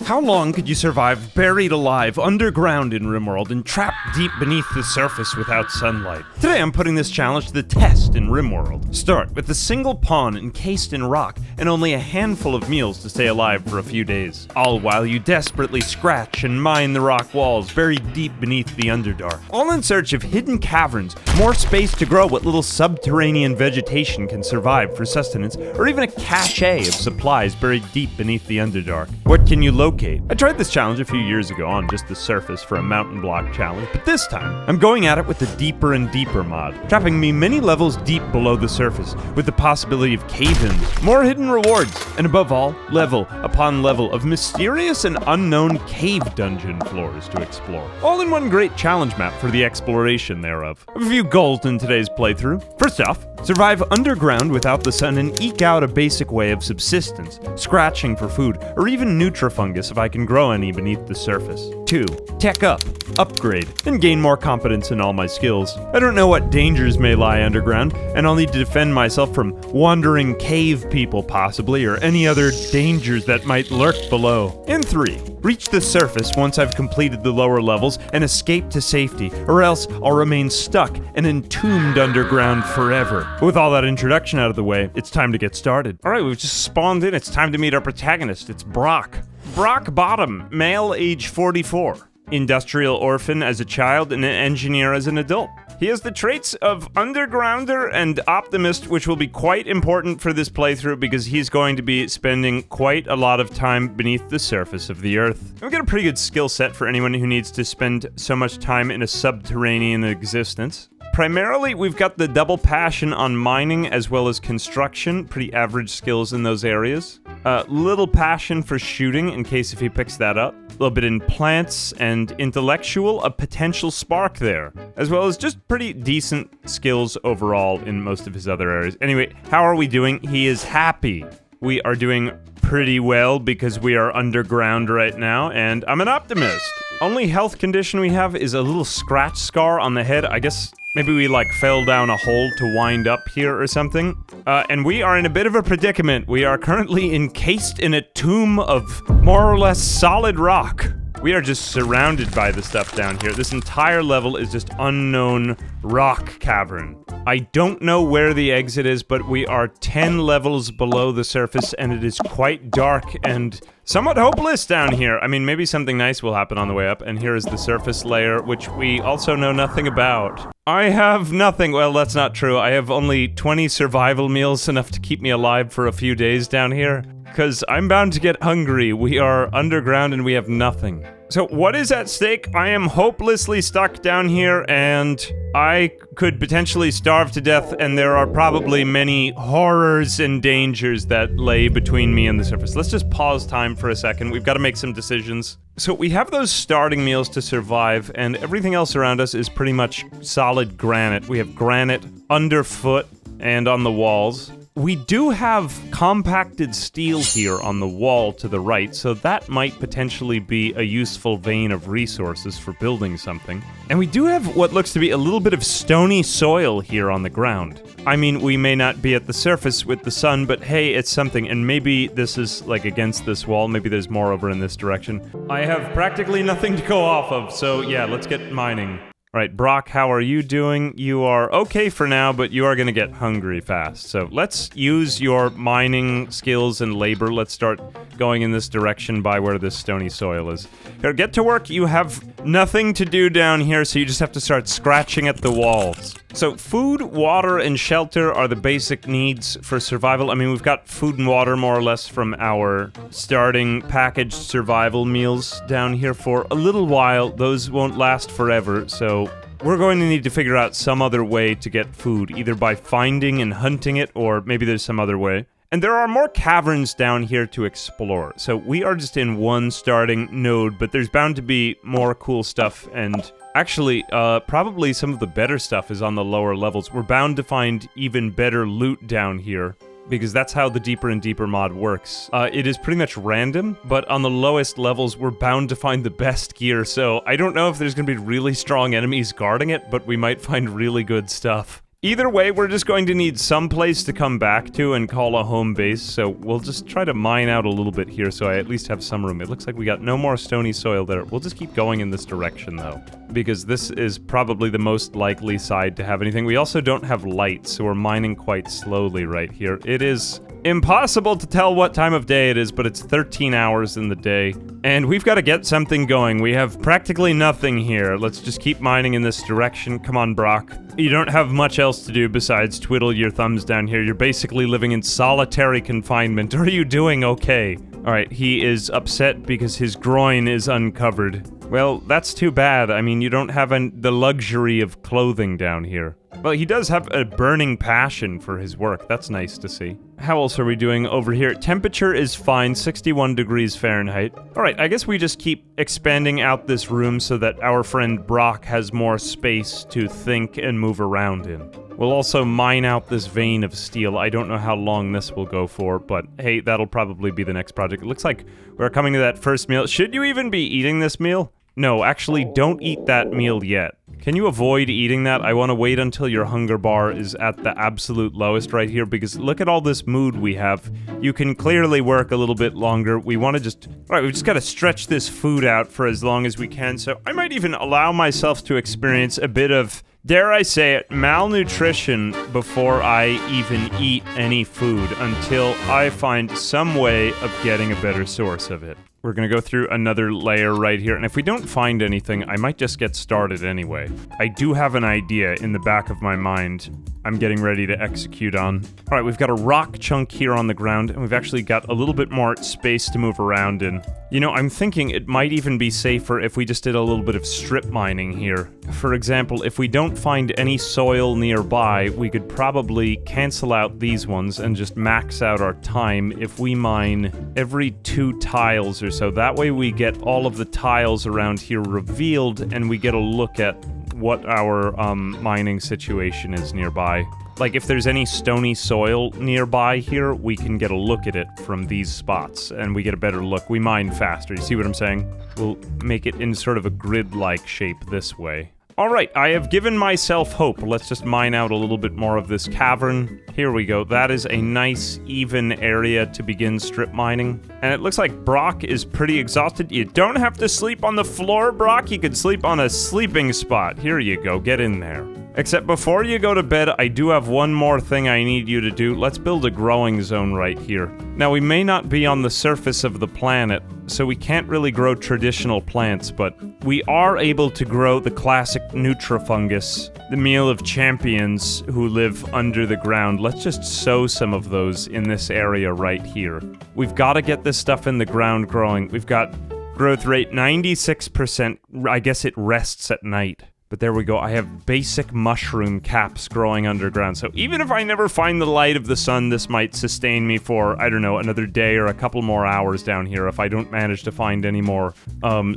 How long could you survive buried alive underground in Rimworld and trapped deep beneath the surface without sunlight? Today I'm putting this challenge to the test in Rimworld. Start with a single pawn encased in rock and only a handful of meals to stay alive for a few days. All while you desperately scratch and mine the rock walls buried deep beneath the Underdark. All in search of hidden caverns, more space to grow what little subterranean vegetation can survive for sustenance, or even a cache of supplies buried deep beneath the Underdark. What can you locate? I tried this challenge a few years ago on just the surface for a mountain block challenge, but this time, I'm going at it with the deeper and deeper mod, trapping me many levels deep below the surface, with the possibility of cave-ins, more hidden rewards, and above all, level upon level of mysterious and unknown cave dungeon floors to explore. All in one great challenge map for the exploration thereof. I have a few goals in today's playthrough. First off, survive underground without the sun and eke out a basic way of subsistence, scratching for food, or even nutrifungus if I can grow any beneath the surface. 2. Tech up, upgrade, and gain more competence in all my skills. I don't know what dangers may lie underground, and I'll need to defend myself from wandering cave people possibly, or any other dangers that might lurk below. And 3. Reach the surface once I've completed the lower levels and escape to safety, or else I'll remain stuck and entombed underground forever. With all that introduction out of the way, it's time to get started. Alright, we've just spawned in. It's time to meet our protagonist. It's Brock. Brock Bottom, male, age 44. Industrial orphan as a child and an engineer as an adult. He has the traits of undergrounder and optimist, which will be quite important for this playthrough because he's going to be spending quite a lot of time beneath the surface of the earth. We've got a pretty good skill set for anyone who needs to spend so much time in a subterranean existence. Primarily, we've got the double passion on mining as well as construction, pretty average skills in those areas. Little passion for shooting, in case if he picks that up. A little bit in plants and intellectual, a potential spark there. As well as just pretty decent skills overall in most of his other areas. Anyway, how are we doing? He is happy. We are doing pretty well because we are underground right now, and I'm an optimist. Only health condition we have is a little scratch scar on the head. I guess maybe we fell down a hole to wind up here or something. And we are in a bit of a predicament. We are currently encased in a tomb of more or less solid rock. We are just surrounded by the stuff down here. This entire level is just unknown rock cavern. I don't know where the exit is, but we are 10 levels below the surface, and it is quite dark and somewhat hopeless down here. I mean, maybe something nice will happen on the way up, and here is the surface layer, which we also know nothing about. I have nothing. Well, that's not true. I have only 20 survival meals, enough to keep me alive for a few days down here. Because I'm bound to get hungry. We are underground and we have nothing. So what is at stake? I am hopelessly stuck down here and I could potentially starve to death, and there are probably many horrors and dangers that lay between me and the surface. Let's just pause time for a second. We've got to make some decisions. So we have those starting meals to survive, and everything else around us is pretty much solid granite. We have granite underfoot and on the walls. We do have compacted steel here on the wall to the right, so that might potentially be a useful vein of resources for building something. And we do have what looks to be a little bit of stony soil here on the ground. I mean, we may not be at the surface with the sun, but hey, it's something, and maybe this is against this wall, maybe there's more over in this direction. I have practically nothing to go off of, so yeah, let's get mining. Alright, Brock, how are you doing? You are okay for now, but you are gonna get hungry fast. So let's use your mining skills and labor. Let's start going in this direction by where this stony soil is. Here, get to work. You have nothing to do down here, so you just have to start scratching at the walls. So food, water, and shelter are the basic needs for survival. I mean, we've got food and water more or less from our starting packaged survival meals down here for a little while. Those won't last forever, so we're going to need to figure out some other way to get food, either by finding and hunting it, or maybe there's some other way. And there are more caverns down here to explore, so we are just in one starting node, but there's bound to be more cool stuff, and actually, probably some of the better stuff is on the lower levels. We're bound to find even better loot down here, because that's how the deeper and deeper mod works. It is pretty much random, but on the lowest levels, we're bound to find the best gear, so I don't know if there's gonna be really strong enemies guarding it, but we might find really good stuff. Either way, we're just going to need some place to come back to and call a home base, so we'll just try to mine out a little bit here so I at least have some room. It looks like we got no more stony soil there. We'll just keep going in this direction, though, because this is probably the most likely side to have anything. We also don't have light, so we're mining quite slowly right here. It is impossible to tell what time of day it is, but it's 13 hours in the day, and we've got to get something going. We have practically nothing here. Let's just keep mining in this direction. Come on, Brock. You don't have much else to do besides twiddle your thumbs down here. You're basically living in solitary confinement. Are you doing okay? Alright, he is upset because his groin is uncovered. Well, that's too bad. I mean, you don't have the luxury of clothing down here. Well, he does have a burning passion for his work. That's nice to see. How else are we doing over here? Temperature is fine, 61 degrees Fahrenheit. Alright, I guess we just keep expanding out this room so that our friend Brock has more space to think and move around in. We'll also mine out this vein of steel. I don't know how long this will go for, but hey, that'll probably be the next project. It looks like we're coming to that first meal. Should you even be eating this meal? No, actually, don't eat that meal yet. Can you avoid eating that? I want to wait until your hunger bar is at the absolute lowest right here, because look at all this mood we have. You can clearly work a little bit longer. We want to just... Alright, we've just got to stretch this food out for as long as we can, so I might even allow myself to experience a bit of, dare I say it, malnutrition before I even eat any food until I find some way of getting a better source of it. We're gonna go through another layer right here, and if we don't find anything, I might just get started anyway. I do have an idea in the back of my mind I'm getting ready to execute on. Alright, we've got a rock chunk here on the ground, and we've actually got a little bit more space to move around in. You know, I'm thinking it might even be safer if we just did a little bit of strip mining here. For example, if we don't find any soil nearby, we could probably cancel out these ones and just max out our time if we mine every 2 tiles or so. That way we get all of the tiles around here revealed, and we get a look at what our mining situation is nearby. Like, if there's any stony soil nearby here, we can get a look at it from these spots, and we get a better look. We mine faster, you see what I'm saying? We'll make it in sort of a grid-like shape this way. Alright, I have given myself hope. Let's just mine out a little bit more of this cavern. Here we go. That is a nice, even area to begin strip mining. And it looks like Brock is pretty exhausted. You don't have to sleep on the floor, Brock. You could sleep on a sleeping spot. Here you go. Get in there. Except before you go to bed, I do have one more thing I need you to do. Let's build a growing zone right here. Now, we may not be on the surface of the planet, so we can't really grow traditional plants, but we are able to grow the classic Nutrifungus, the meal of champions who live under the ground. Let's just sow some of those in this area right here. We've got to get this stuff in the ground growing. We've got growth rate 96%. I guess it rests at night. But there we go, I have basic mushroom caps growing underground, so even if I never find the light of the sun, this might sustain me for, I don't know, another day or a couple more hours down here if I don't manage to find any more,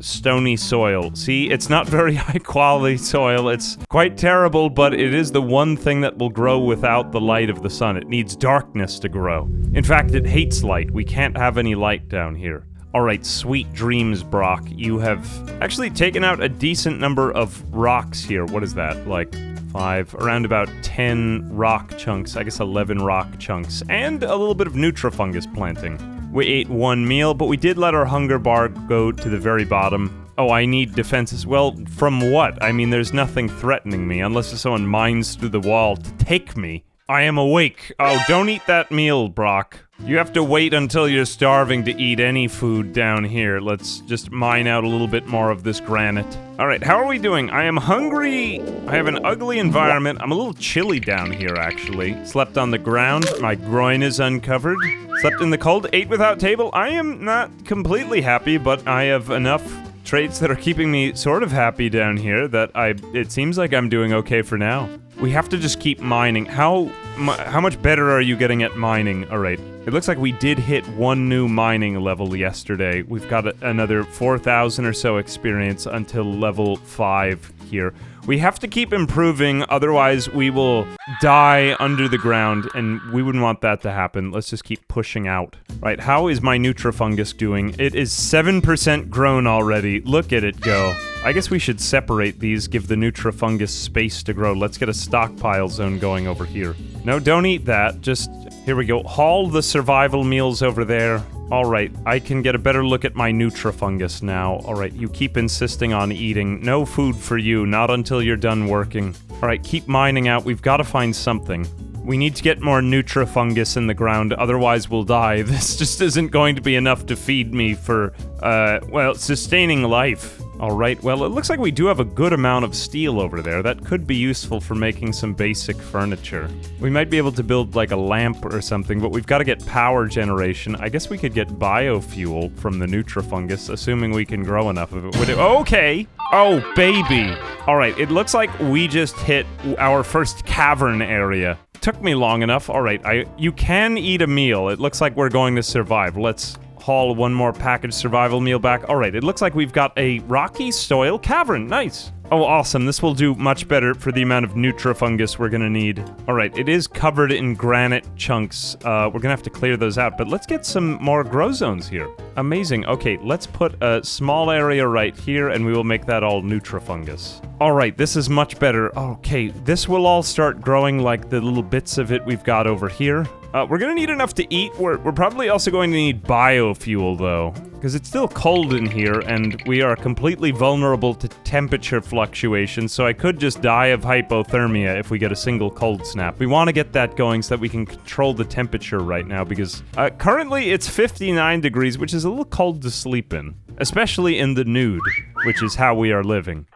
stony soil. See, it's not very high quality soil, it's quite terrible, but it is the one thing that will grow without the light of the sun. It needs darkness to grow. In fact, it hates light. We can't have any light down here. Alright, sweet dreams, Brock. You have actually taken out a decent number of rocks here. What is that? Like 5, around about 10 rock chunks. I guess 11 rock chunks. And a little bit of Nutrifungus planting. We ate 1 meal, but we did let our hunger bar go to the very bottom. Oh, I need defenses. Well, from what? I mean, there's nothing threatening me, unless someone mines through the wall to take me. I am awake. Oh, don't eat that meal, Brock. You have to wait until you're starving to eat any food down here. Let's just mine out a little bit more of this granite. Alright, how are we doing? I am hungry. I have an ugly environment. I'm a little chilly down here, actually. Slept on the ground. My groin is uncovered. Slept in the cold. Ate without table. I am not completely happy, but I have enough traits that are keeping me sort of happy down here that it seems like I'm doing okay for now. We have to just keep mining. How much better are you getting at mining? Alright. It looks like we did hit 1 new mining level yesterday. We've got another 4,000 or so experience until level 5 here. We have to keep improving, otherwise we will die under the ground, and we wouldn't want that to happen. Let's just keep pushing out. Right, how is my Nutrifungus doing? It is 7% grown already. Look at it go. I guess we should separate these, give the Nutrifungus space to grow. Let's get a stockpile zone going over here. No, don't eat that. Just, here we go. Haul the survival meals over there. Alright, I can get a better look at my Nutrifungus now. Alright, you keep insisting on eating. No food for you, not until you're done working. Alright, keep mining out. We've got to find something. We need to get more Nutrifungus in the ground, otherwise we'll die. This just isn't going to be enough to feed me for, well, sustaining life. Alright, well, it looks like we do have a good amount of steel over there. That could be useful for making some basic furniture. We might be able to build, like, a lamp or something, but we've got to get power generation. I guess we could get biofuel from the Nutrifungus, assuming we can grow enough of it. Would it? Okay! Oh, baby! Alright, it looks like we just hit our first cavern area. Took me long enough. Alright, you can eat a meal. It looks like we're going to survive. Let's haul one more packaged survival meal back. Alright, it looks like we've got a rocky soil cavern. Nice. Oh, awesome. This will do much better for the amount of Nutrifungus we're gonna need. Alright, it is covered in granite chunks. We're gonna have to clear those out, but let's get some more grow zones here. Amazing. Okay, let's put a small area right here, and we will make that all Nutrifungus. Alright, this is much better. Okay, this will all start growing like the little bits of it we've got over here. We're gonna need enough to eat. We're probably also going to need biofuel, though, because it's still cold in here, and we are completely vulnerable to temperature fluctuations, so I could just die of hypothermia if we get a single cold snap. We want to get that going so that we can control the temperature right now, because currently it's 59 degrees, which is a little cold to sleep in, especially in the nude, which is how we are living.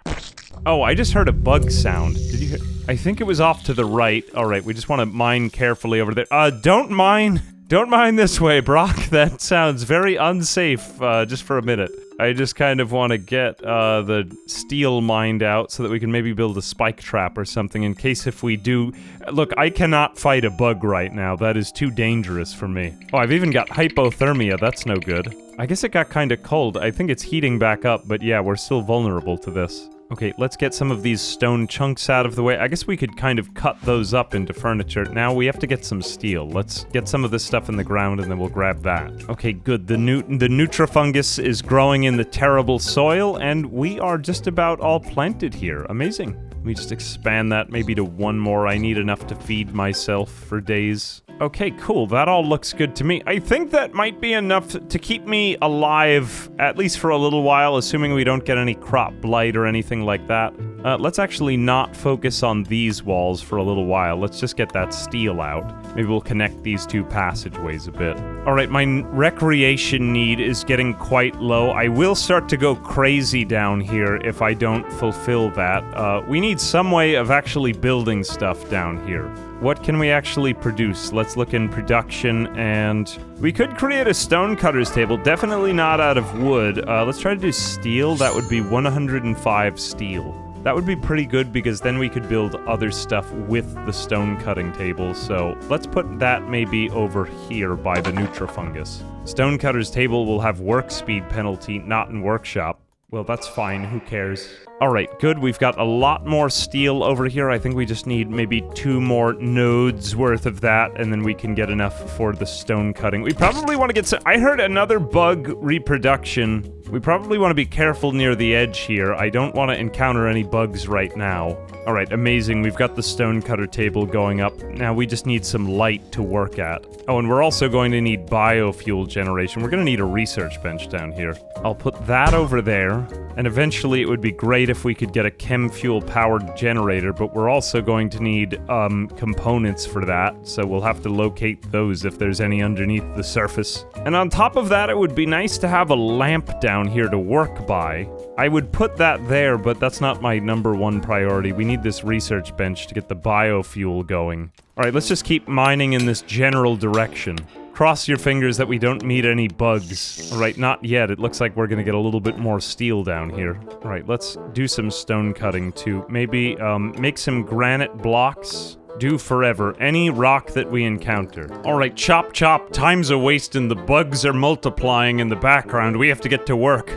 Oh, I just heard a bug sound. Did you hear? I think it was off to the right. Alright, we just want to mine carefully over there. Don't mine this way, Brock. That sounds very unsafe, just for a minute. I just kind of want to get, the steel mined out so that we can maybe build a spike trap or something in case if we do... Look, I cannot fight a bug right now. That is too dangerous for me. Oh, I've even got hypothermia. That's no good. I guess it got kind of cold. I think it's heating back up, but yeah, we're still vulnerable to this. Okay, let's get some of these stone chunks out of the way. I guess we could kind of cut those up into furniture. Now we have to get some steel. Let's get some of this stuff in the ground and then we'll grab that. Okay, good. The Nutrifungus is growing in the terrible soil and we are just about all planted here. Amazing. Let me just expand that maybe to one more. I need enough to feed myself for days. Okay, cool. That all looks good to me. I think that might be enough to keep me alive, at least for a little while, assuming we don't get any crop blight or anything like that. Let's actually not focus on these walls for a little while. Let's just get that steel out. Maybe we'll connect these two passageways a bit. Alright, my recreation need is getting quite low. I will start to go crazy down here if I don't fulfill that. We need some way of actually building stuff down here. What can we actually produce? Let's look in production, and we could create a stonecutter's table. Definitely not out of wood. Let's try to do steel. That would be 105 steel. That would be pretty good because then we could build other stuff with the stone cutting table. So let's put that maybe over here by the Nutrifungus. Stonecutter's table will have work speed penalty, not in workshop. Well, that's fine. Who cares? Alright, good. We've got a lot more steel over here. I think we just need maybe 2 more nodes worth of that, and then we can get enough for the stone cutting. We probably want to get some... I heard another bug reproduction. We probably want to be careful near the edge here. I don't want to encounter any bugs right now. Alright, amazing. We've got the stone cutter table going up. Now we just need some light to work at. Oh, and we're also going to need biofuel generation. We're going to need a research bench down here. I'll put that over there. And eventually it would be great if we could get a chem fuel powered generator, but we're also going to need components for that, so we'll have to locate those if there's any underneath the surface. And on top of that, it would be nice to have a lamp down here to work by. I would put that there, but that's not my #1 priority. We need this research bench to get the biofuel going. Alright, let's just keep mining in this general direction. Cross your fingers that we don't meet any bugs. Alright, not yet. It looks like we're gonna get a little bit more steel down here. Alright, let's do some stone cutting too. Maybe, make some granite blocks. Do forever. Any rock that we encounter. Alright, chop chop. Time's a wasting. The bugs are multiplying in the background. We have to get to work.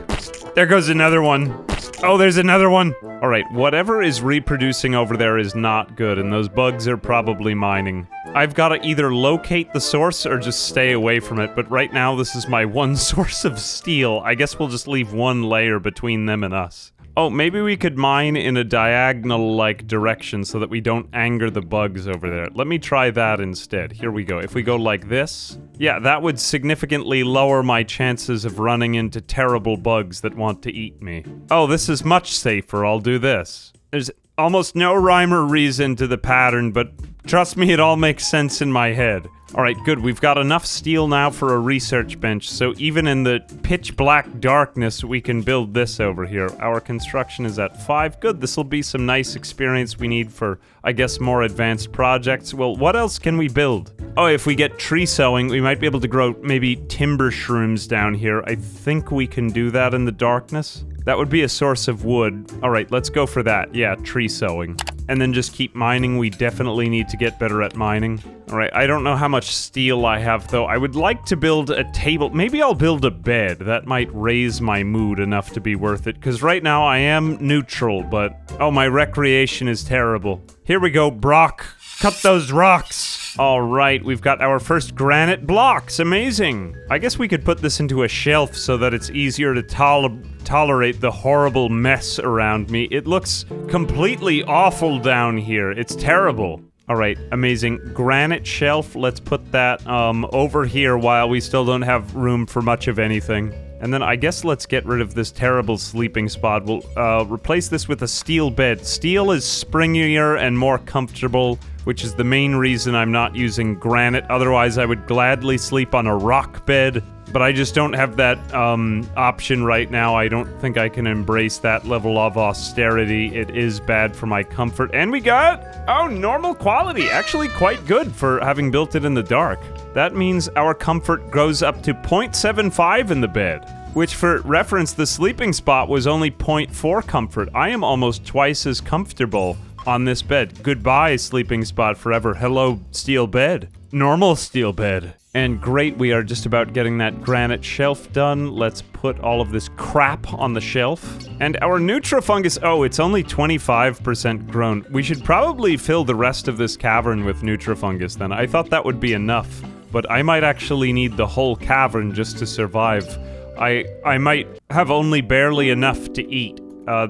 There goes another one. Oh, there's another one! Alright, whatever is reproducing over there is not good, and those bugs are probably mining. I've gotta either locate the source or just stay away from it, but right now this is my one source of steel. I guess we'll just leave one layer between them and us. Oh, maybe we could mine in a diagonal-like direction so that we don't anger the bugs over there. Let me try that instead. Here we go. If we go like this... Yeah, that would significantly lower my chances of running into terrible bugs that want to eat me. Oh, this is much safer. I'll do this. There's almost no rhyme or reason to the pattern, but trust me, it all makes sense in my head. Alright, good. We've got enough steel now for a research bench, so even in the pitch black darkness, we can build this over here. Our construction is at 5. Good, this will be some nice experience we need for, I guess, more advanced projects. Well, what else can we build? Oh, if we get tree sowing, we might be able to grow maybe timber shrooms down here. I think we can do that in the darkness. That would be a source of wood. Alright, let's go for that. Yeah, tree sowing. And then just keep mining. We definitely need to get better at mining. Alright, I don't know how much steel I have, though. I would like to build a table. Maybe I'll build a bed. That might raise my mood enough to be worth it. Because right now I am neutral, but... Oh, my recreation is terrible. Here we go, Brock. Cut those rocks! Alright, we've got our first granite blocks. Amazing! I guess we could put this into a shelf so that it's easier to tolerate the horrible mess around me. It looks completely awful down here. It's terrible. Alright, amazing. Granite shelf, let's put that over here while we still don't have room for much of anything. And then I guess let's get rid of this terrible sleeping spot. We'll replace this with a steel bed. Steel is springier and more comfortable, which is the main reason I'm not using granite. Otherwise, I would gladly sleep on a rock bed. But I just don't have that option right now. I don't think I can embrace that level of austerity. It is bad for my comfort. And we got, oh, normal quality. Actually quite good for having built it in the dark. That means our comfort goes up to 0.75 in the bed. Which, for reference, the sleeping spot was only 0.4 comfort. I am almost twice as comfortable on this bed. Goodbye, sleeping spot forever. Hello, steel bed. Normal steel bed. And great, we are just about getting that granite shelf done. Let's put all of this crap on the shelf. And our nutrifungus, oh, it's only 25% grown. We should probably fill the rest of this cavern with nutrifungus then. I thought that would be enough, but I might actually need the whole cavern just to survive. I might have only barely enough to eat.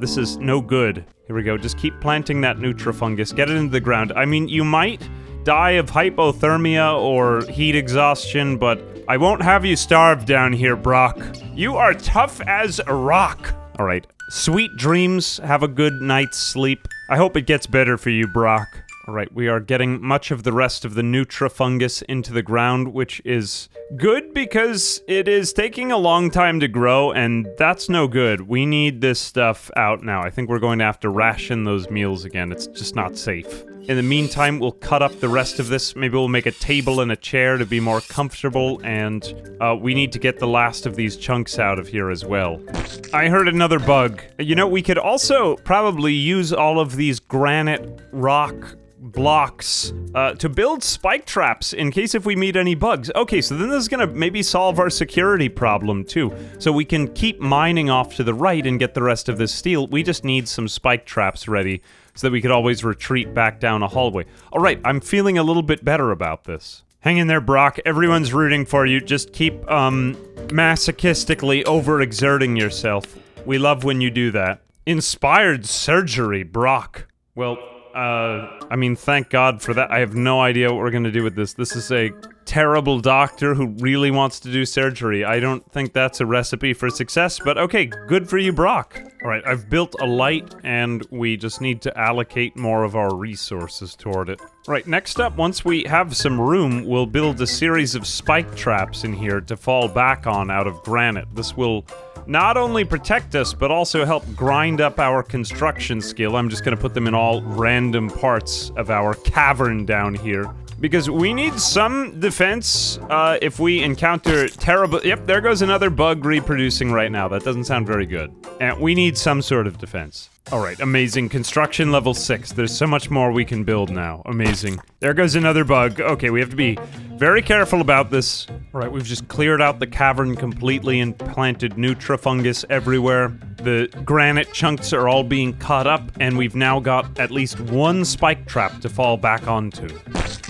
This is no good. Here we go, just keep planting that nutrifungus. Get it into the ground. I mean, you might die of hypothermia or heat exhaustion, but I won't have you starve down here, Brock. You are tough as a rock. Alright, sweet dreams, have a good night's sleep. I hope it gets better for you, Brock. Alright, we are getting much of the rest of the nutrifungus into the ground, which is good because it is taking a long time to grow, and that's no good. We need this stuff out now. I think we're going to have to ration those meals again. It's just not safe. In the meantime, we'll cut up the rest of this. Maybe we'll make a table and a chair to be more comfortable, and we need to get the last of these chunks out of here as well. I heard another bug. You know, we could also probably use all of these granite rock blocks to build spike traps in case if we meet any bugs. Okay, so then this is gonna maybe solve our security problem too. So we can keep mining off to the right and get the rest of this steel. We just need some spike traps ready so that we could always retreat back down a hallway. Alright, I'm feeling a little bit better about this. Hang in there, Brock. Everyone's rooting for you. Just keep, masochistically overexerting yourself. We love when you do that. Inspired surgery, Brock. Well, I mean, thank God for that. I have no idea what we're gonna do with this. This is a terrible doctor who really wants to do surgery. I don't think that's a recipe for success, but okay, good for you, Brock. Alright, I've built a light, and we just need to allocate more of our resources toward it. Right, next up, once we have some room, we'll build a series of spike traps in here to fall back on out of granite. This will not only protect us, but also help grind up our construction skill. I'm just gonna put them in all random parts of our cavern down here. Because we need some defense, if we encounter terrible- Yep, there goes another bug reproducing right now. That doesn't sound very good. And we need some sort of defense. Alright, amazing. Construction level 6. There's so much more we can build now. Amazing. There goes another bug. Okay, we have to be very careful about this. Alright, we've just cleared out the cavern completely and planted nutrifungus everywhere. The granite chunks are all being cut up, and we've now got at least one spike trap to fall back onto.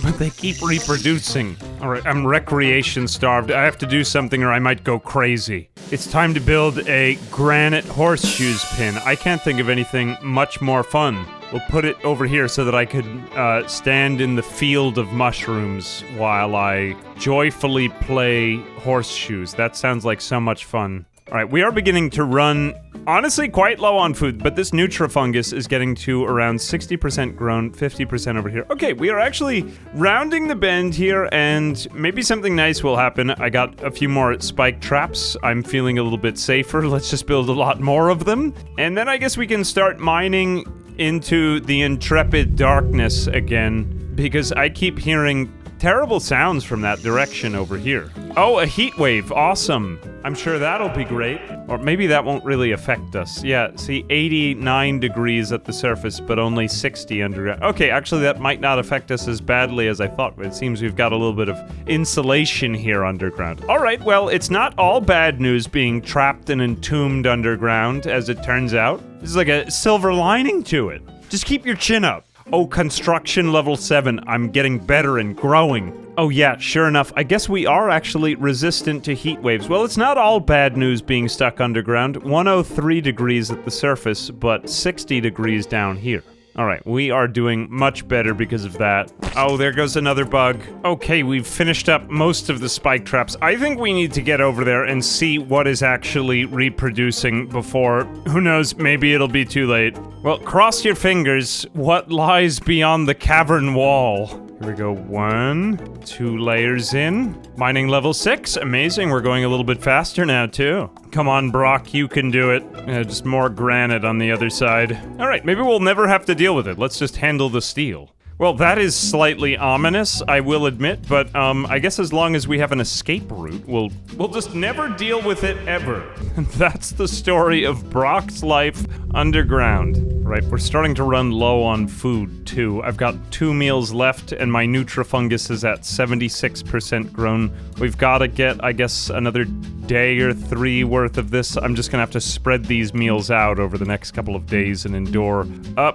But they keep reproducing. Alright, I'm recreation starved. I have to do something or I might go crazy. It's time to build a granite horseshoes pin. I can't think of anything much more fun. We'll put it over here so that I could stand in the field of mushrooms while I joyfully play horseshoes. That sounds like so much fun. Alright, we are beginning to run, honestly, quite low on food, but this Nutrifungus is getting to around 60% grown, 50% over here. Okay, we are actually rounding the bend here, and maybe something nice will happen. I got a few more spike traps. I'm feeling a little bit safer. Let's just build a lot more of them. And then I guess we can start mining into the intrepid darkness again, because I keep hearing terrible sounds from that direction over here. Oh, a heat wave. Awesome. I'm sure that'll be great. Or maybe that won't really affect us. Yeah, see, 89 degrees at the surface, but only 60 underground. Okay, actually, that might not affect us as badly as I thought. It seems we've got a little bit of insulation here underground. All right, well, it's not all bad news being trapped and entombed underground, as it turns out. This is like a silver lining to it. Just keep your chin up. Oh, construction level 7. I'm getting better and growing. Oh yeah, sure enough, I guess we are actually resistant to heat waves. Well, it's not all bad news being stuck underground. 103 degrees at the surface, but 60 degrees down here. Alright, we are doing much better because of that. Oh, there goes another bug. Okay, we've finished up most of the spike traps. I think we need to get over there and see what is actually reproducing before, who knows, maybe it'll be too late. Well, cross your fingers. What lies beyond the cavern wall? Here we go. 1, 2 layers in. Mining level 6. Amazing. We're going a little bit faster now, too. Come on, Brock. You can do it. Just more granite on the other side. Alright, maybe we'll never have to deal with it. Let's just handle the steel. Well, that is slightly ominous, I will admit, but I guess as long as we have an escape route, we'll just never deal with it ever. That's the story of Brock's life underground. Right, we're starting to run low on food, too. I've got 2 meals left, and my Nutrifungus is at 76% grown. We've got to get, I guess, another day or 3 worth of this. I'm just gonna have to spread these meals out over the next couple of days and endure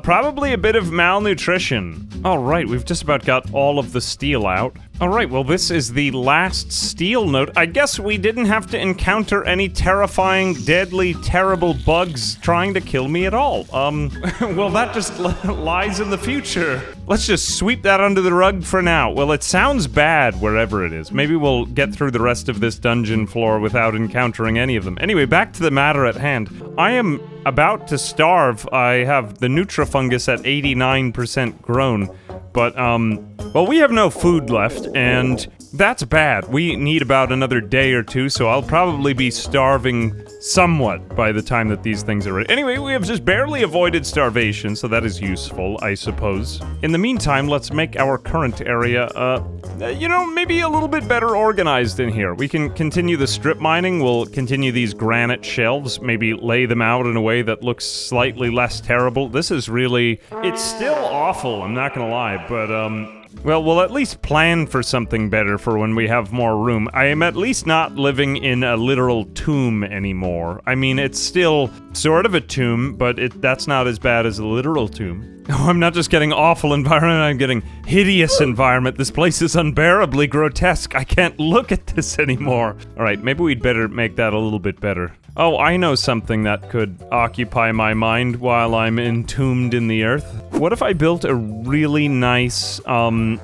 probably a bit of malnutrition. Alright, we've just about got all of the steel out. Alright, well this is the last steel note. I guess we didn't have to encounter any terrifying, deadly, terrible bugs trying to kill me at all. Well that just lies in the future. Let's just sweep that under the rug for now. Well, it sounds bad wherever it is. Maybe we'll get through the rest of this dungeon floor without encountering any of them. Anyway, back to the matter at hand. I am about to starve. I have the Nutrifungus at 89% grown. But, well, we have no food left, and that's bad. We need about another day or 2, so I'll probably be starving somewhat by the time that these things are ready. Anyway, we have just barely avoided starvation, so that is useful, I suppose. In the meantime, let's make our current area, you know, maybe a little bit better organized in here. We can continue the strip mining, we'll continue these granite shelves, maybe lay them out in a way that looks slightly less terrible. This is really... it's still awful, I'm not gonna lie, but, well, we'll at least plan for something better for when we have more room. I am at least not living in a literal tomb anymore. I mean, it's still sort of a tomb, but that's not as bad as a literal tomb. Oh, I'm not just getting awful environment, I'm getting hideous environment. This place is unbearably grotesque. I can't look at this anymore. Alright, maybe we'd better make that a little bit better. Oh, I know something that could occupy my mind while I'm entombed in the earth. What if I built a really nice,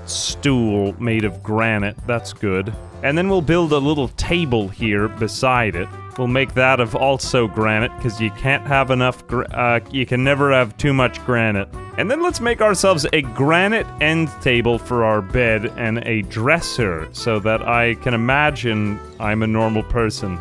stool made of granite? That's good. And then we'll build a little table here beside it. We'll make that of also granite, because you can't have enough, you can never have too much granite. And then let's make ourselves a granite end table for our bed and a dresser, so that I can imagine I'm a normal person.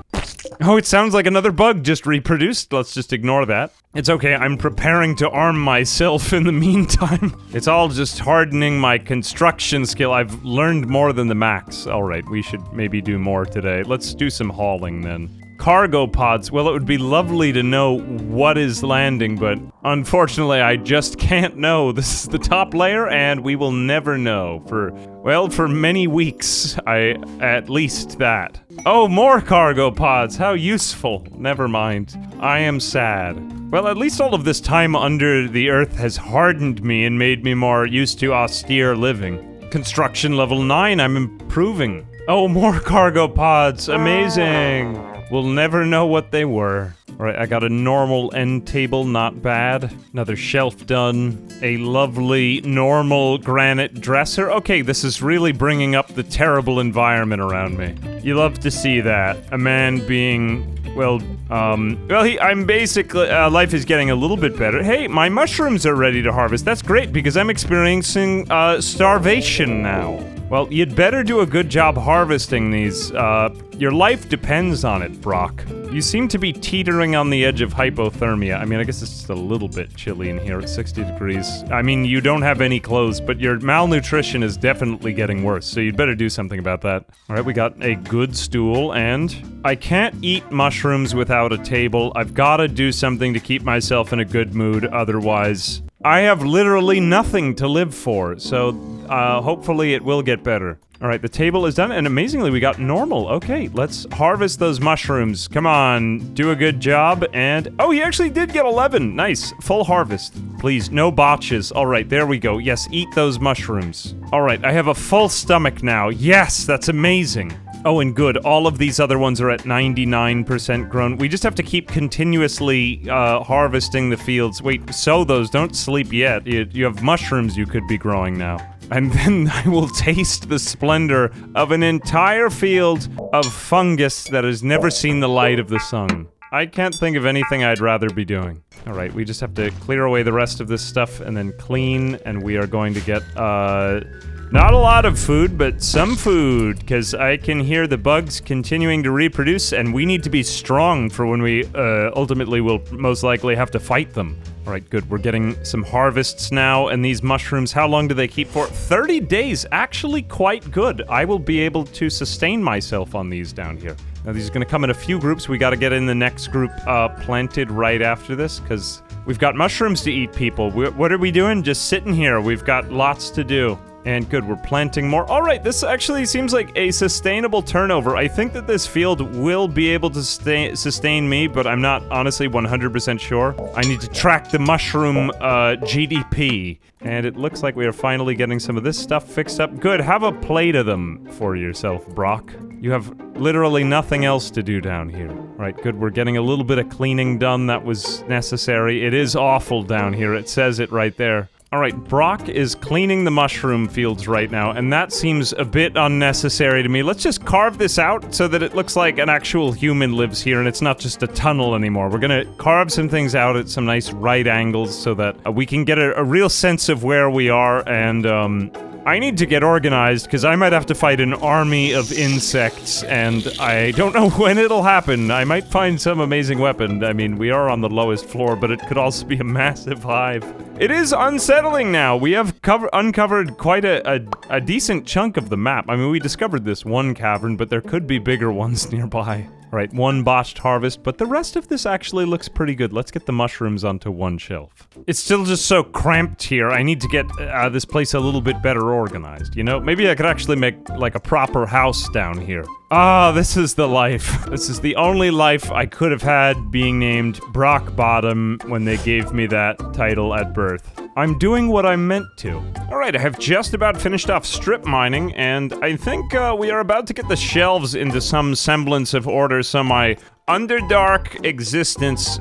Oh, it sounds like another bug just reproduced. Let's just ignore that. It's okay, I'm preparing to arm myself in the meantime. It's all just hardening my construction skill. I've learned more than the max. Alright, we should maybe do more today. Let's do some hauling then. Cargo pods. Well, it would be lovely to know what is landing, but unfortunately I just can't know. This is the top layer, and we will never know for, well, for many weeks. At least that. Oh, more cargo pods. How useful. Never mind. I am sad. Well, at least all of this time under the earth has hardened me and made me more used to austere living. Construction level 9, I'm improving. Oh, more cargo pods. Amazing. We'll never know what they were. Alright, I got a normal end table, not bad. Another shelf done. A lovely, normal granite dresser. Okay, this is really bringing up the terrible environment around me. You love to see that. A man being... I'm basically, life is getting a little bit better. Hey, my mushrooms are ready to harvest. That's great, because I'm experiencing, starvation now. Well, you'd better do a good job harvesting these. Your life depends on it, Brock. You seem to be teetering on the edge of hypothermia. I mean, I guess it's just a little bit chilly in here at 60 degrees. I mean, you don't have any clothes, but your malnutrition is definitely getting worse, so you'd better do something about that. Alright, we got a good stool, and I can't eat mushrooms without a table. I've gotta do something to keep myself in a good mood, otherwise... I have literally nothing to live for, so hopefully it will get better. Alright, the table is done, and amazingly we got normal. Okay, let's harvest those mushrooms. Come on, do a good job, and... Oh, he actually did get 11! Nice, full harvest. Please, no botches. Alright, there we go. Yes, eat those mushrooms. Alright, I have a full stomach now. Yes, that's amazing. Oh, and good, all of these other ones are at 99% grown. We just have to keep continuously harvesting the fields. Wait, sow those, don't sleep yet. You have mushrooms you could be growing now. And then I will taste the splendor of an entire field of fungus that has never seen the light of the sun. I can't think of anything I'd rather be doing. Alright, we just have to clear away the rest of this stuff and then clean, and we are going to get, not a lot of food, but some food, because I can hear the bugs continuing to reproduce, and we need to be strong for when we, ultimately will most likely have to fight them. Alright, good. We're getting some harvests now, and these mushrooms, how long do they keep for? 30 days! Actually quite good. I will be able to sustain myself on these down here. Now, these are gonna come in a few groups. We gotta get in the next group, planted right after this, because we've got mushrooms to eat, people. What are we doing? Just sitting here. We've got lots to do. And good, we're planting more. Alright, this actually seems like a sustainable turnover. I think that this field will be able to sustain me, but I'm not honestly 100% sure. I need to track the mushroom GDP. And it looks like we are finally getting some of this stuff fixed up. Good, have a plate of them for yourself, Brock. You have literally nothing else to do down here. Right, good, we're getting a little bit of cleaning done that was necessary. It is awful down here, it says it right there. Alright, Brock is cleaning the mushroom fields right now, and that seems a bit unnecessary to me. Let's just carve this out so that it looks like an actual human lives here and it's not just a tunnel anymore. We're gonna carve some things out at some nice right angles so that we can get a real sense of where we are, and I need to get organized because I might have to fight an army of insects, and I don't know when it'll happen. I might find some amazing weapon. I mean, we are on the lowest floor, but it could also be a massive hive. It is unsettling now. We have uncovered quite a decent chunk of the map. I mean, we discovered this one cavern, but there could be bigger ones nearby. Right, one botched harvest, but the rest of this actually looks pretty good. Let's get the mushrooms onto one shelf. It's still just so cramped here. I need to get this place a little bit better organized, you know? Maybe I could actually make, like, a proper house down here. Ah, this is the life. This is the only life I could have had being named Brock Bottom when they gave me that title at birth. I'm doing what I'm meant to. Alright, I have just about finished off strip mining, and I think we are about to get the shelves into some semblance of order, so my Underdark existence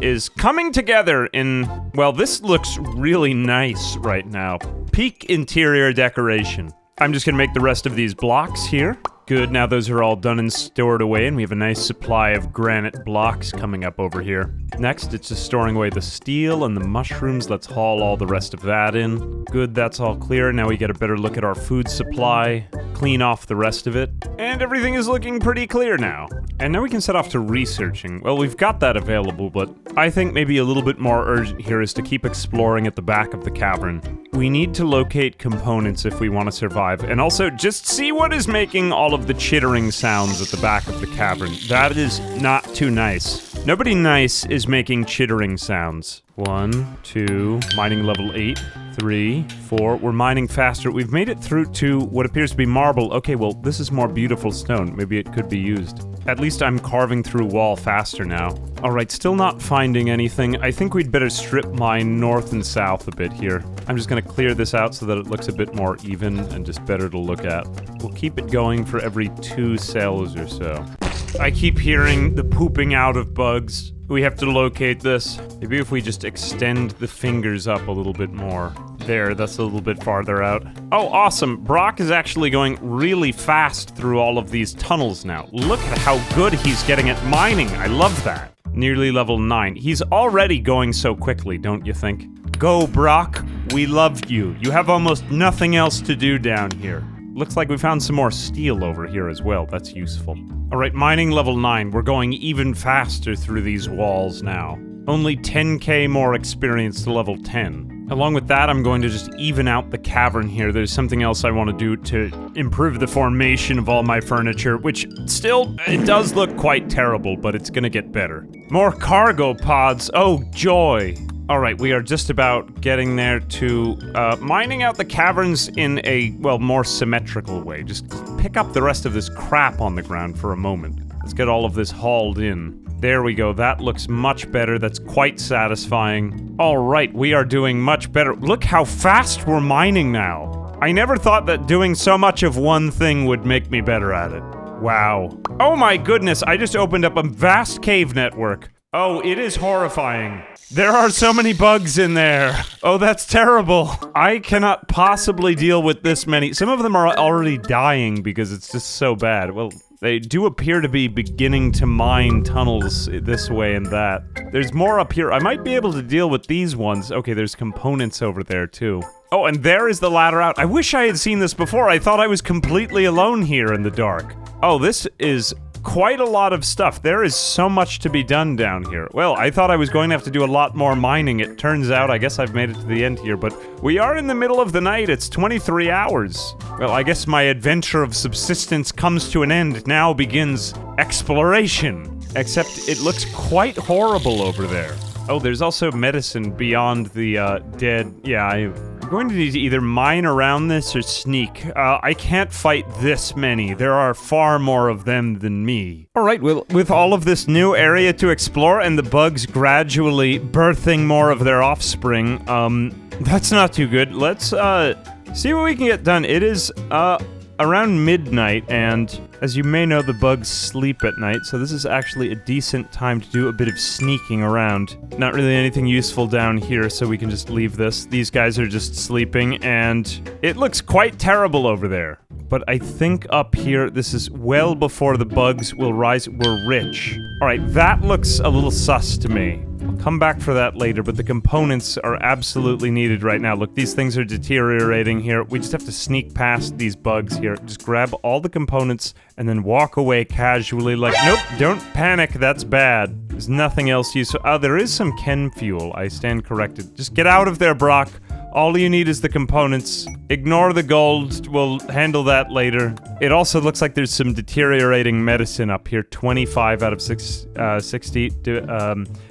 is coming together in... Well, this looks really nice right now. Peak interior decoration. I'm just gonna make the rest of these blocks here. Good, now those are all done and stored away, and we have a nice supply of granite blocks coming up over here. Next, it's just storing away the steel and the mushrooms. Let's haul all the rest of that in. Good, that's all clear. Now we get a better look at our food supply, clean off the rest of it, and everything is looking pretty clear now. And now we can set off to researching. Well, we've got that available, but I think maybe a little bit more urgent here is to keep exploring at the back of the cavern. We need to locate components if we want to survive, and also just see what is making all of the chittering sounds at the back of the cavern. That is not too nice. Nobody nice is making chittering sounds. 1, 2, mining level 8, 3, 4, we're mining faster. We've made it through to what appears to be marble. Okay, well, this is more beautiful stone. Maybe it could be used. At least I'm carving through wall faster now. Alright, still not finding anything. I think we'd better strip mine north and south a bit here. I'm just gonna clear this out so that it looks a bit more even and just better to look at. We'll keep it going for every 2 cells or so. I keep hearing the pooping out of bugs. We have to locate this. Maybe if we just extend the fingers up a little bit more. There, that's a little bit farther out. Oh, awesome. Brock is actually going really fast through all of these tunnels now. Look at how good he's getting at mining. I love that. Nearly level 9. He's already going so quickly, don't you think? Go, Brock. We love you. You have almost nothing else to do down here. Looks like we found some more steel over here as well. That's useful. Alright, mining level 9. We're going even faster through these walls now. Only 10k more experience to level 10. Along with that, I'm going to just even out the cavern here. There's something else I want to do to improve the formation of all my furniture, which still, it does look quite terrible, but it's gonna get better. More cargo pods. Oh, joy. Alright, we are just about getting there to mining out the caverns in a, well, more symmetrical way. Just pick up the rest of this crap on the ground for a moment. Let's get all of this hauled in. There we go, that looks much better. That's quite satisfying. Alright, we are doing much better. Look how fast we're mining now. I never thought that doing so much of one thing would make me better at it. Wow. Oh my goodness, I just opened up a vast cave network. Oh, it is horrifying. There are so many bugs in there. Oh, that's terrible. I cannot possibly deal with this many. Some of them are already dying because it's just so bad. Well, they do appear to be beginning to mine tunnels this way and that. There's more up here. I might be able to deal with these ones. Okay, there's components over there too. Oh, and there is the ladder out. I wish I had seen this before. I thought I was completely alone here in the dark. Oh, this is quite a lot of stuff. There is so much to be done down here. Well, I thought I was going to have to do a lot more mining. It turns out, I guess I've made it to the end here, but we are in the middle of the night. It's 23 hours. Well, I guess my adventure of subsistence comes to an end. Now begins exploration. Except it looks quite horrible over there. Oh, there's also medicine beyond the, dead. Yeah, I'm going to need to either mine around this or sneak. I can't fight this many. There are far more of them than me. Alright, well, with all of this new area to explore and the bugs gradually birthing more of their offspring, that's not too good. Let's, see what we can get done. It is, around midnight, and as you may know, the bugs sleep at night, so this is actually a decent time to do a bit of sneaking around. Not really anything useful down here, so we can just leave this. These guys are just sleeping, and it looks quite terrible over there. But I think up here, this is well before the bugs will rise. We're rich. Alright, that looks a little sus to me. I'll come back for that later, but the components are absolutely needed right now. Look, these things are deteriorating here. We just have to sneak past these bugs here. Just grab all the components and then walk away casually like, nope, don't panic, that's bad. There's nothing else useful. Oh, there is some chem fuel. I stand corrected. Just get out of there, Brock. All you need is the components. Ignore the gold, we'll handle that later. It also looks like there's some deteriorating medicine up here. 25 out of 60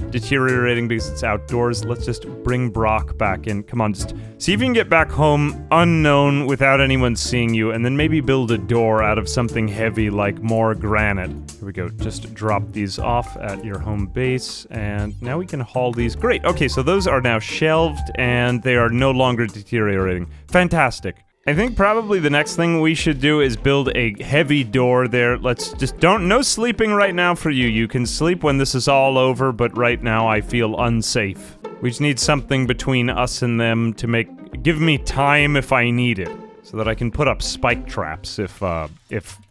deteriorating because it's outdoors. Let's just bring Brock back in. Come on, just see if you can get back home unknown without anyone seeing you, and then maybe build a door out of something heavy like more granite. Here we go, just drop these off at your home base, and now we can haul these. Great, okay, so those are now shelved, and they are no longer deteriorating. Fantastic. I think probably the next thing we should do is build a heavy door there. Let's just no sleeping right now for you. You can sleep when this is all over, but right now I feel unsafe. We just need something between us and them to give me time if I need it, so that I can put up spike traps if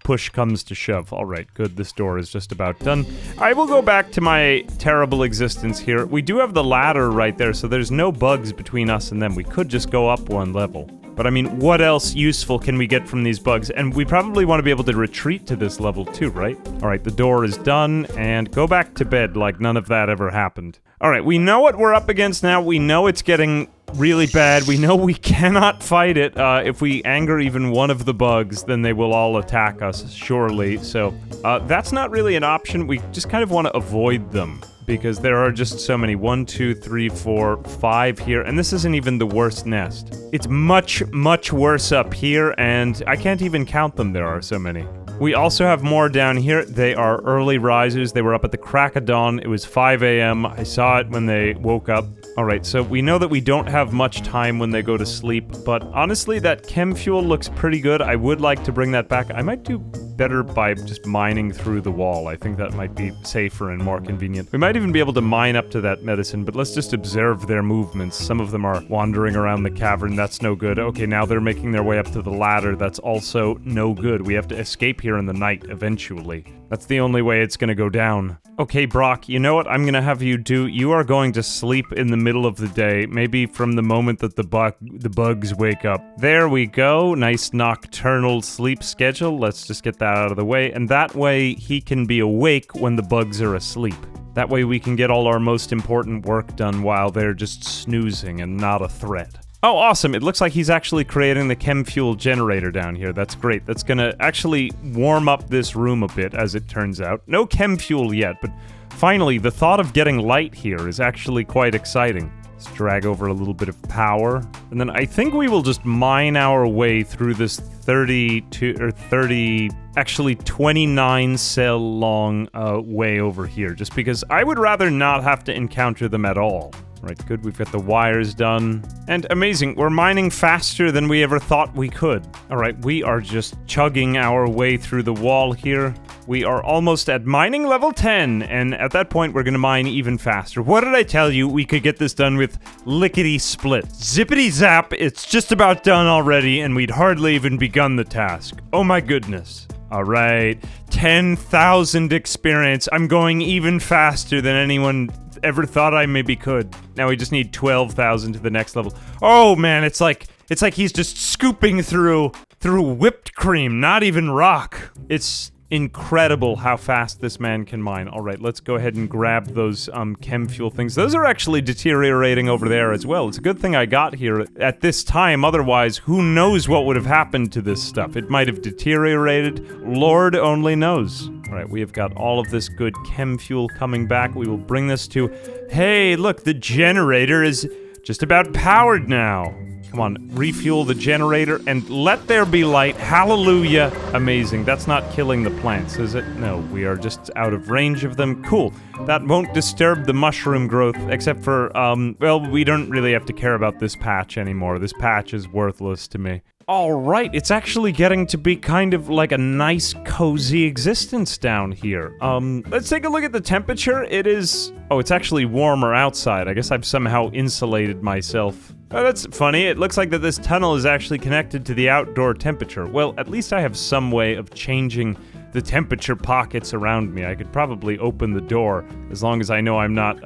push comes to shove. Alright, good, this door is just about done. I will go back to my terrible existence here. We do have the ladder right there, so there's no bugs between us and them. We could just go up one level. But I mean, what else useful can we get from these bugs? And we probably want to be able to retreat to this level too, right? Alright, the door is done, and go back to bed like none of that ever happened. Alright, we know what we're up against now. We know it's getting really bad. We know we cannot fight it. If we anger even one of the bugs, then they will all attack us, surely. So, that's not really an option. We just kind of want to avoid them, because there are just so many. 1, 2, 3, 4, 5 here, and this isn't even the worst nest. It's much, much worse up here, and I can't even count them, there are so many. We also have more down here. They are early risers. They were up at the crack of dawn. It was 5 a.m. I saw it when they woke up. Alright, so we know that we don't have much time when they go to sleep, but honestly, that chem fuel looks pretty good. I would like to bring that back. I might do better by just mining through the wall. I think that might be safer and more convenient. We might even be able to mine up to that medicine, but let's just observe their movements. Some of them are wandering around the cavern. That's no good. Okay, now they're making their way up to the ladder. That's also no good. We have to escape here in the night eventually. That's the only way it's gonna go down. Okay, Brock, you know what I'm gonna have you do? You are going to sleep in the middle of the day, maybe from the moment that the bugs wake up. There we go. Nice nocturnal sleep schedule. Let's just get that out of the way, and that way he can be awake when the bugs are asleep. That way we can get all our most important work done while they're just snoozing and not a threat. Oh, awesome. It looks like he's actually creating the chem fuel generator down here. That's great. That's gonna actually warm up this room a bit, as it turns out. No chem fuel yet, but finally, the thought of getting light here is actually quite exciting. Let's drag over a little bit of power. And then I think we will just mine our way through this 29 cell long way over here, just because I would rather not have to encounter them at all. Right, good, we've got the wires done. And amazing, we're mining faster than we ever thought we could. Alright, we are just chugging our way through the wall here. We are almost at mining level 10, and at that point we're gonna mine even faster. What did I tell you? We could get this done with lickety-split. Zippity-zap, it's just about done already, and we'd hardly even begun the task. Oh my goodness. Alright, 10,000 experience. I'm going even faster than anyone ever thought I maybe could. Now we just need 12,000 to the next level. Oh man, it's like he's just scooping through whipped cream, not even rock. It's incredible how fast this man can mine. Alright, let's go ahead and grab those chem fuel things. Those are actually deteriorating over there as well. It's a good thing I got here at this time, otherwise who knows what would have happened to this stuff. It might have deteriorated. Lord only knows. Alright, we have got all of this good chem fuel coming back. We will bring this to... Hey, look, the generator is just about powered now. Come on, refuel the generator and let there be light. Hallelujah. Amazing. That's not killing the plants, is it? No, we are just out of range of them. Cool. That won't disturb the mushroom growth, except for, well, we don't really have to care about this patch anymore. This patch is worthless to me. Alright, it's actually getting to be kind of like a nice, cozy existence down here. Let's take a look at the temperature. It is... Oh, it's actually warmer outside. I guess I've somehow insulated myself. Oh, that's funny. It looks like that this tunnel is actually connected to the outdoor temperature. Well, at least I have some way of changing the temperature pockets around me. I could probably open the door, as long as I know I'm not,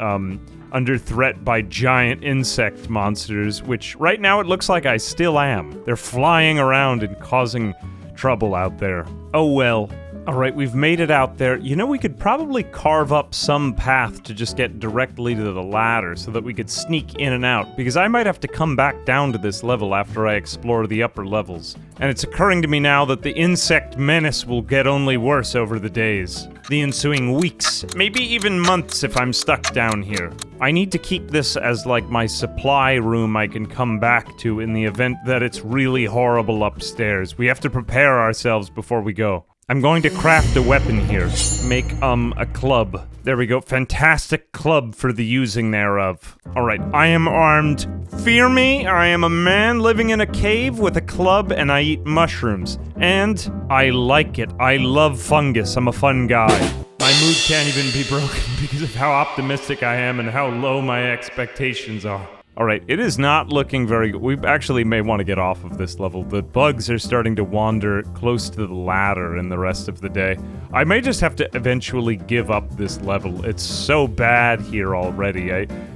under threat by giant insect monsters, which right now it looks like I still am. They're flying around and causing trouble out there. Oh well. Alright, we've made it out there. You know, we could probably carve up some path to just get directly to the ladder so that we could sneak in and out, because I might have to come back down to this level after I explore the upper levels. And it's occurring to me now that the insect menace will get only worse over the days. The ensuing weeks, maybe even months if I'm stuck down here. I need to keep this as like my supply room I can come back to in the event that it's really horrible upstairs. We have to prepare ourselves before we go. I'm going to craft a weapon here. Make, a club. There we go. Fantastic club for the using thereof. Alright, I am armed. Fear me, I am a man living in a cave with a club and I eat mushrooms. And I like it. I love fungus. I'm a fun guy. My mood can't even be broken because of how optimistic I am and how low my expectations are. Alright, it is not looking very good. We actually may want to get off of this level. The bugs are starting to wander close to the ladder in the rest of the day. I may just have to eventually give up this level. It's so bad here already.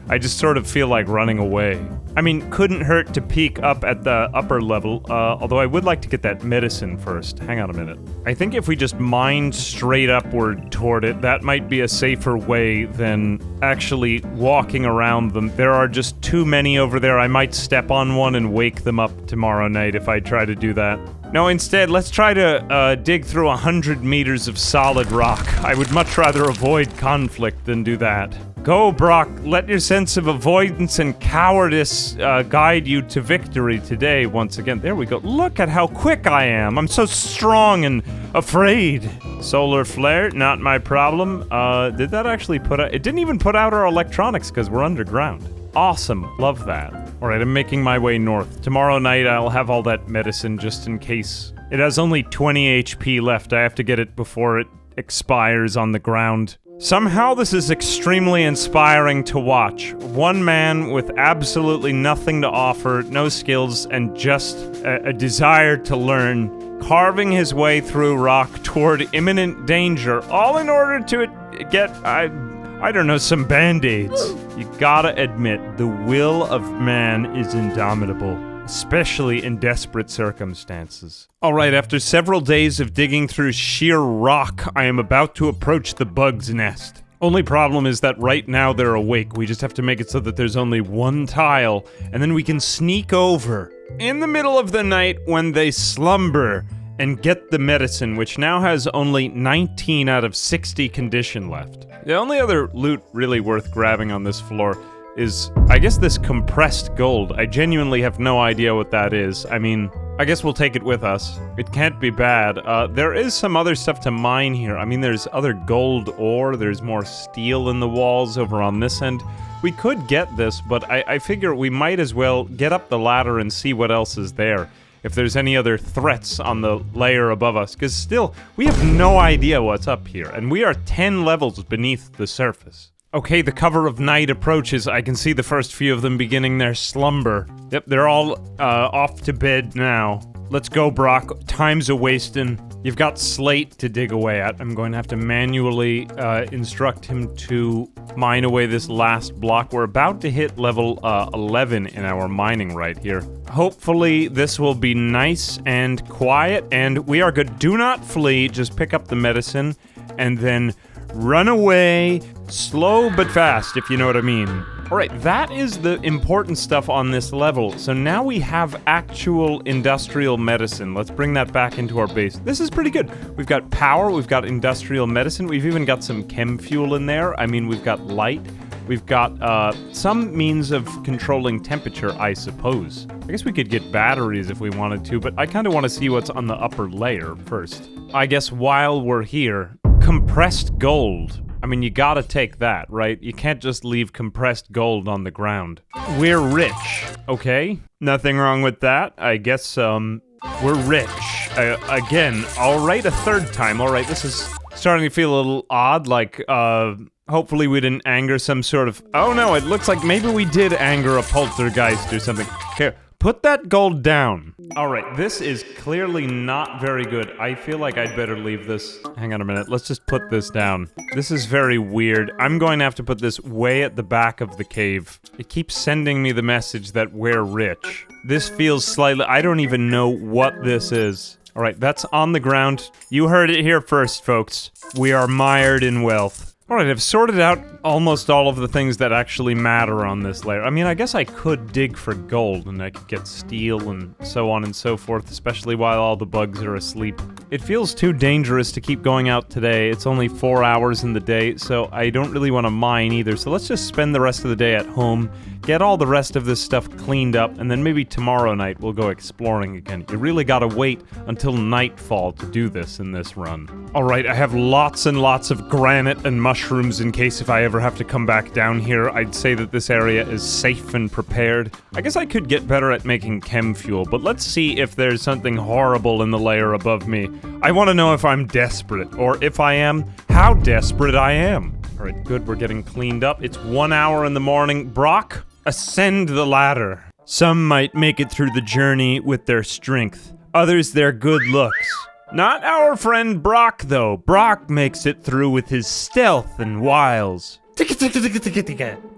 I just sort of feel like running away. I mean, couldn't hurt to peek up at the upper level, although I would like to get that medicine first. Hang on a minute. I think if we just mine straight upward toward it, that might be a safer way than actually walking around them. There are just too many over there. I might step on one and wake them up tomorrow night if I try to do that. No, instead, let's try to dig through 100 meters of solid rock. I would much rather avoid conflict than do that. Go, Brock. Let your sense of avoidance and cowardice guide you to victory today once again. There we go. Look at how quick I am. I'm so strong and afraid. Solar flare, not my problem. Did that actually put out... It didn't even put out our electronics because we're underground. Awesome. Love that. Alright, I'm making my way north. Tomorrow night I'll have all that medicine just in case. It has only 20 HP left. I have to get it before it expires on the ground. Somehow this is extremely inspiring to watch. One man with absolutely nothing to offer, no skills, and just a desire to learn, carving his way through rock toward imminent danger, all in order to get, I don't know, some band-aids. You gotta admit, the will of man is indomitable, especially in desperate circumstances. Alright, after several days of digging through sheer rock, I am about to approach the bug's nest. Only problem is that right now they're awake. We just have to make it so that there's only one tile, and then we can sneak over in the middle of the night when they slumber and get the medicine, which now has only 19 out of 60 condition left. The only other loot really worth grabbing on this floor is, I guess, this compressed gold. I genuinely have no idea what that is. I mean, I guess we'll take it with us. It can't be bad. There is some other stuff to mine here. I mean, there's other gold ore, there's more steel in the walls over on this end. We could get this, but I figure we might as well get up the ladder and see what else is there. If there's any other threats on the layer above us, because still, we have no idea what's up here, and we are 10 levels beneath the surface. Okay, the cover of night approaches. I can see the first few of them beginning their slumber. Yep, they're all off to bed now. Let's go, Brock. Time's a-wasting. You've got slate to dig away at. I'm going to have to manually instruct him to mine away this last block. We're about to hit level 11 in our mining right here. Hopefully this will be nice and quiet, and we are good. Do not flee. Just pick up the medicine, and then run away, slow but fast, if you know what I mean. Alright, that is the important stuff on this level. So now we have actual industrial medicine. Let's bring that back into our base. This is pretty good. We've got power, we've got industrial medicine, we've even got some chem fuel in there. I mean, we've got light. We've got some means of controlling temperature, I suppose. I guess we could get batteries if we wanted to, but I kind of want to see what's on the upper layer first. I guess while we're here, compressed gold. I mean, you gotta take that, right? You can't just leave compressed gold on the ground. We're rich, okay? Nothing wrong with that. I guess, we're rich. Again, alright, a third time. Alright, this is starting to feel a little odd, like, hopefully we didn't anger some sort of... Oh no, it looks like maybe we did anger a poltergeist or something. Here, put that gold down. Alright, this is clearly not very good. I feel like I'd better leave this... Hang on a minute, let's just put this down. This is very weird. I'm going to have to put this way at the back of the cave. It keeps sending me the message that we're rich. This feels slightly... I don't even know what this is. Alright, that's on the ground. You heard it here first, folks. We are mired in wealth. Alright, I've sorted out almost all of the things that actually matter on this layer. I mean, I guess I could dig for gold, and I could get steel and so on and so forth, especially while all the bugs are asleep. It feels too dangerous to keep going out today. It's only 4 hours in the day, so I don't really want to mine either. So let's just spend the rest of the day at home, get all the rest of this stuff cleaned up, and then maybe tomorrow night we'll go exploring again. You really gotta wait until nightfall to do this in this run. Alright, I have lots and lots of granite and mushrooms in case if I ever have to come back down here. I'd say that this area is safe and prepared. I guess I could get better at making chem fuel, but let's see if there's something horrible in the layer above me. I want to know if I'm desperate, or if I am, how desperate I am. Alright, good, we're getting cleaned up. It's 1 hour in the morning. Brock, ascend the ladder. Some might make it through the journey with their strength, others their good looks. Not our friend Brock, though. Brock makes it through with his stealth and wiles.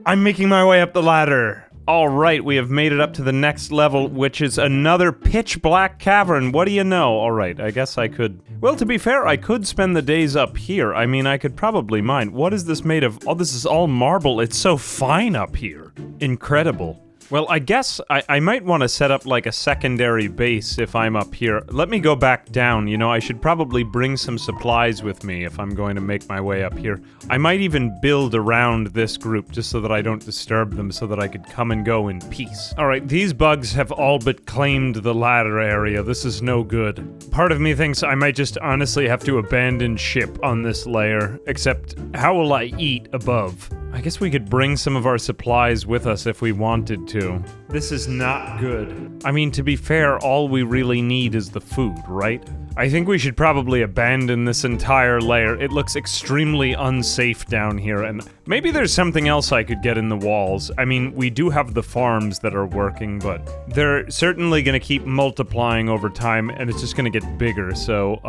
I'm making my way up the ladder. Alright, we have made it up to the next level, which is another pitch-black cavern. What do you know? Alright, I guess I could... Well, to be fair, I could spend the days up here. I mean, I could probably mine. What is this made of? Oh, this is all marble. It's so fine up here. Incredible. Well, I guess I might want to set up like a secondary base if I'm up here. Let me go back down, you know, I should probably bring some supplies with me if I'm going to make my way up here. I might even build around this group just so that I don't disturb them, so that I could come and go in peace. Alright, these bugs have all but claimed the ladder area. This is no good. Part of me thinks I might just honestly have to abandon ship on this layer, except how will I eat above? I guess we could bring some of our supplies with us if we wanted to. This is not good. I mean, to be fair, all we really need is the food, right? I think we should probably abandon this entire layer. It looks extremely unsafe down here, and maybe there's something else I could get in the walls. I mean, we do have the farms that are working, but they're certainly gonna keep multiplying over time, and it's just gonna get bigger, so,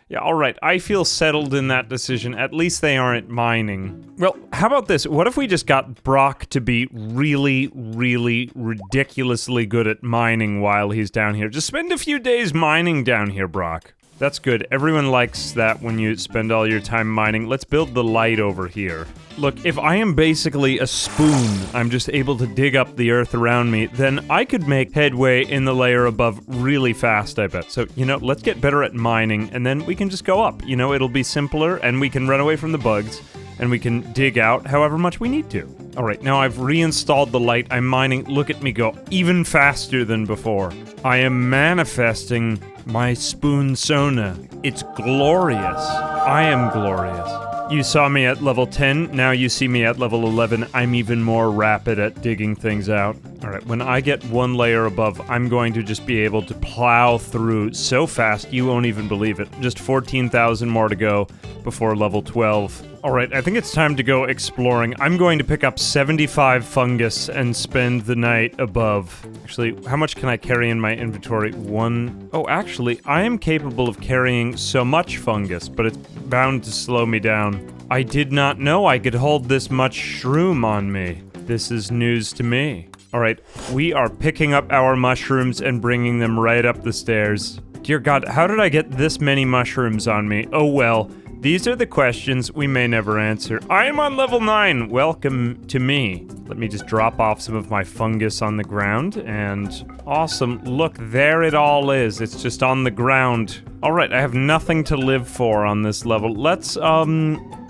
yeah, alright, I feel settled in that decision. At least they aren't mining. Well, how about this? What if we just got Brock to be really, really ridiculously good at mining while he's down here? Just spend a few days mining down here, Brock. That's good. Everyone likes that when you spend all your time mining. Let's build the light over here. Look, if I am basically a spoon, I'm just able to dig up the earth around me, then I could make headway in the layer above really fast, I bet. So, you know, let's get better at mining, and then we can just go up. You know, it'll be simpler, and we can run away from the bugs, and we can dig out however much we need to. Alright, now I've reinstalled the light. I'm mining. Look at me go. Even faster than before. I am manifesting my spoon sona. It's glorious. I am glorious. You saw me at level 10, now you see me at level 11. I'm even more rapid at digging things out. Alright, when I get one layer above, I'm going to just be able to plow through so fast you won't even believe it. Just 14,000 more to go before level 12. Alright, I think it's time to go exploring. I'm going to pick up 75 fungus and spend the night above. Actually, how much can I carry in my inventory? Oh, actually, I am capable of carrying so much fungus, but it's bound to slow me down. I did not know I could hold this much shroom on me. This is news to me. Alright, we are picking up our mushrooms and bringing them right up the stairs. Dear God, how did I get this many mushrooms on me? Oh well. These are the questions we may never answer. I am on level 9. Welcome to me. Let me just drop off some of my fungus on the ground, and awesome. Look, there it all is. It's just on the ground. Alright, I have nothing to live for on this level. Let's,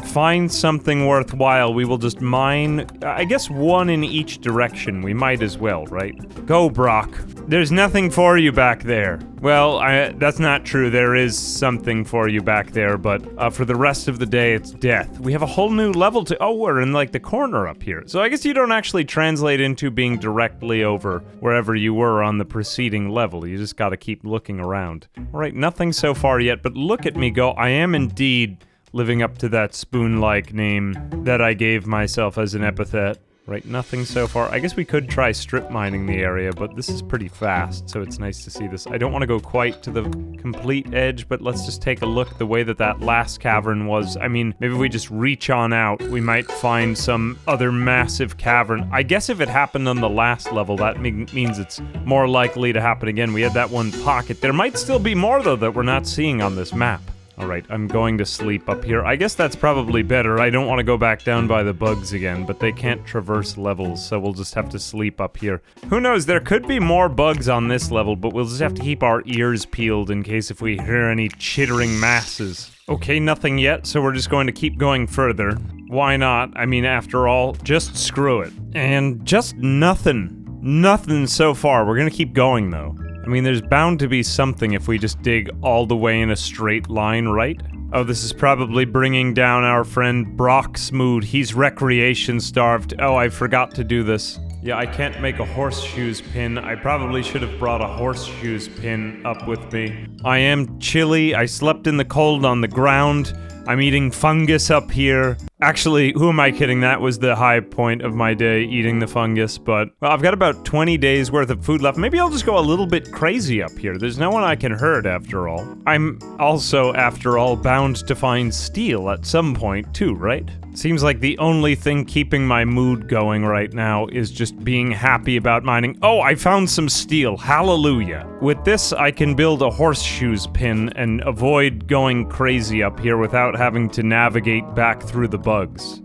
find something worthwhile. We will just mine, I guess one in each direction. We might as well, right? Go, Brock. There's nothing for you back there. Well, that's not true. There is something for you back there, but for the rest of the day, it's death. We have a whole new level to- oh, we're in, like, the corner up here. So I guess you don't actually translate into being directly over wherever you were on the preceding level. You just gotta keep looking around. Alright, nothing so far yet, but look at me go. I am indeed living up to that spoon-like name that I gave myself as an epithet. Right, nothing so far. I guess we could try strip mining the area, but this is pretty fast, so it's nice to see this. I don't want to go quite to the complete edge, but let's just take a look the way that that last cavern was. I mean, maybe if we just reach on out, we might find some other massive cavern. I guess if it happened on the last level, that means it's more likely to happen again. We had that one pocket. There might still be more, though, that we're not seeing on this map. Alright, I'm going to sleep up here. I guess that's probably better. I don't want to go back down by the bugs again, but they can't traverse levels, so we'll just have to sleep up here. Who knows, there could be more bugs on this level, but we'll just have to keep our ears peeled in case if we hear any chittering masses. Okay, nothing yet, so we're just going to keep going further. Why not? I mean, after all, just screw it. And just nothing. Nothing so far. We're gonna keep going, though. I mean, there's bound to be something if we just dig all the way in a straight line, right? Oh, this is probably bringing down our friend Brock's mood. He's recreation starved. Oh, I forgot to do this. Yeah, I can't make a horseshoes pin. I probably should have brought a horseshoes pin up with me. I am chilly. I slept in the cold on the ground. I'm eating fungus up here. Actually, who am I kidding? That was the high point of my day, eating the fungus, but... well, I've got about 20 days worth of food left. Maybe I'll just go a little bit crazy up here. There's no one I can hurt, after all. I'm also, after all, bound to find steel at some point, too, right? Seems like the only thing keeping my mood going right now is just being happy about mining. Oh, I found some steel. Hallelujah. With this, I can build a horseshoes pin and avoid going crazy up here without having to navigate back through the bugs.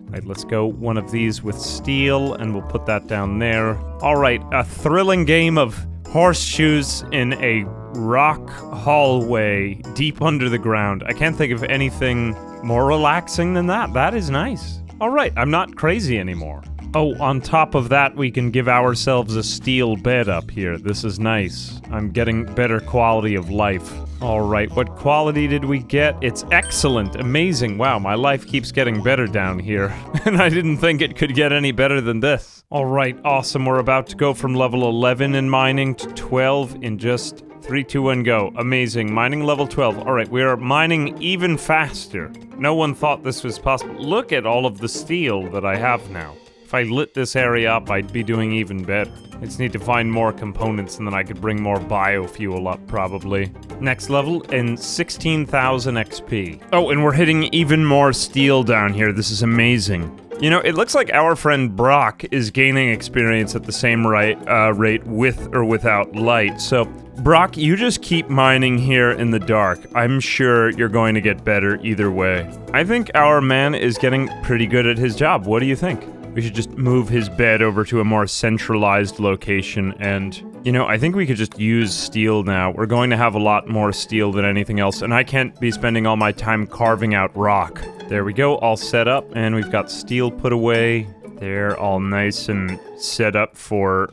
Alright, let's go one of these with steel, and we'll put that down there. Alright, a thrilling game of horseshoes in a rock hallway deep under the ground. I can't think of anything more relaxing than that. That is nice. Alright, I'm not crazy anymore. Oh, on top of that, we can give ourselves a steel bed up here. This is nice. I'm getting better quality of life. Alright, what quality did we get? It's excellent, amazing. Wow, my life keeps getting better down here. And I didn't think it could get any better than this. Alright, awesome. We're about to go from level 11 in mining to 12 in just 3, 2, 1, go. Amazing. Mining level 12. Alright, we are mining even faster. No one thought this was possible. Look at all of the steel that I have now. If I lit this area up, I'd be doing even better. I just need to find more components and then I could bring more biofuel up, probably. Next level, in 16,000 XP. Oh, and we're hitting even more steel down here. This is amazing. You know, it looks like our friend Brock is gaining experience at the same rate with or without light. So, Brock, you just keep mining here in the dark. I'm sure you're going to get better either way. I think our man is getting pretty good at his job. What do you think? We should just move his bed over to a more centralized location and, you know, I think we could just use steel now. We're going to have a lot more steel than anything else, and I can't be spending all my time carving out rock. There we go, all set up, and we've got steel put away. They're all nice and set up for,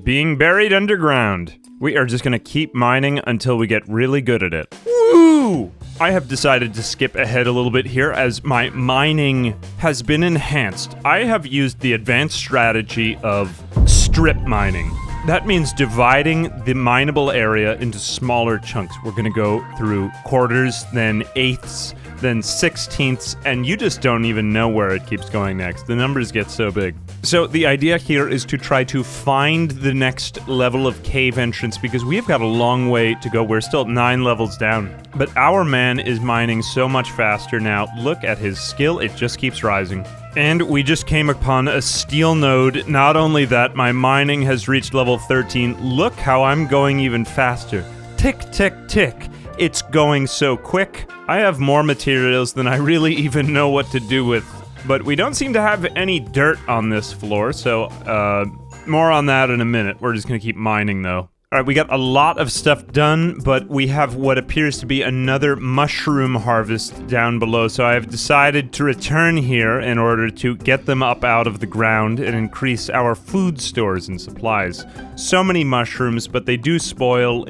being buried underground. We are just gonna keep mining until we get really good at it. Woo! I have decided to skip ahead a little bit here as my mining has been enhanced. I have used the advanced strategy of strip mining. That means dividing the mineable area into smaller chunks. We're gonna go through quarters, then eighths, then sixteenths, and you just don't even know where it keeps going next. The numbers get so big. So the idea here is to try to find the next level of cave entrance because we've got a long way to go. We're still 9 levels down. But our man is mining so much faster now. Look at his skill, it just keeps rising. And we just came upon a steel node. Not only that, my mining has reached level 13. Look how I'm going even faster. Tick, tick, tick. It's going so quick. I have more materials than I really even know what to do with. But we don't seem to have any dirt on this floor, so, more on that in a minute. We're just gonna keep mining, though. Alright, we got a lot of stuff done, but we have what appears to be another mushroom harvest down below, so I have decided to return here in order to get them up out of the ground and increase our food stores and supplies. So many mushrooms, but they do spoil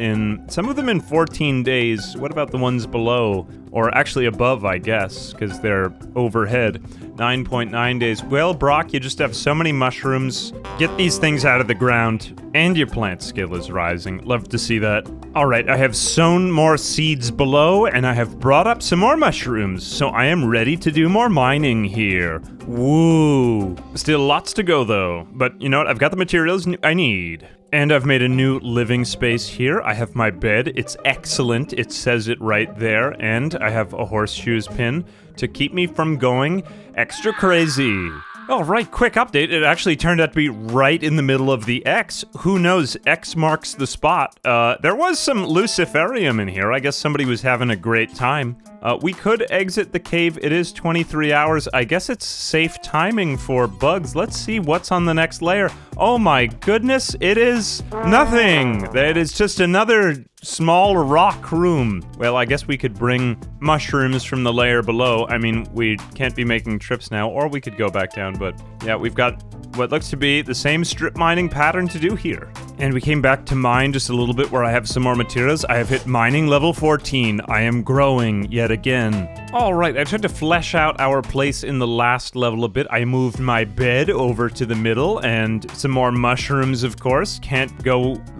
some of them in 14 days. What about the ones below? Or actually above, I guess, because they're overhead. 9.9 days. Well, Brock, you just have so many mushrooms. Get these things out of the ground, and your plant skill is rising. Love to see that. Alright, I have sown more seeds below, and I have brought up some more mushrooms, so I am ready to do more mining here. Woo! Still lots to go, though. But you know what? I've got the materials I need. And I've made a new living space here. I have my bed. It's excellent. It says it right there. And I have a horseshoes pin to keep me from going extra crazy. Oh, right, quick update. It actually turned out to be right in the middle of the X. Who knows? X marks the spot. There was some luciferium in here. I guess somebody was having a great time. We could exit the cave. It is 23 hours. I guess it's safe timing for bugs. Let's see what's on the next layer. Oh my goodness, it is nothing. It is just another small rock room. Well, I guess we could bring mushrooms from the layer below. I mean, we can't be making trips now, or we could go back down, but yeah, we've got what looks to be the same strip mining pattern to do here. And we came back to mine just a little bit where I have some more materials. I have hit mining level 14. I am growing yet again. Alright, I tried to flesh out our place in the last level a bit. I moved my bed over to the middle and some more mushrooms, of course. Can't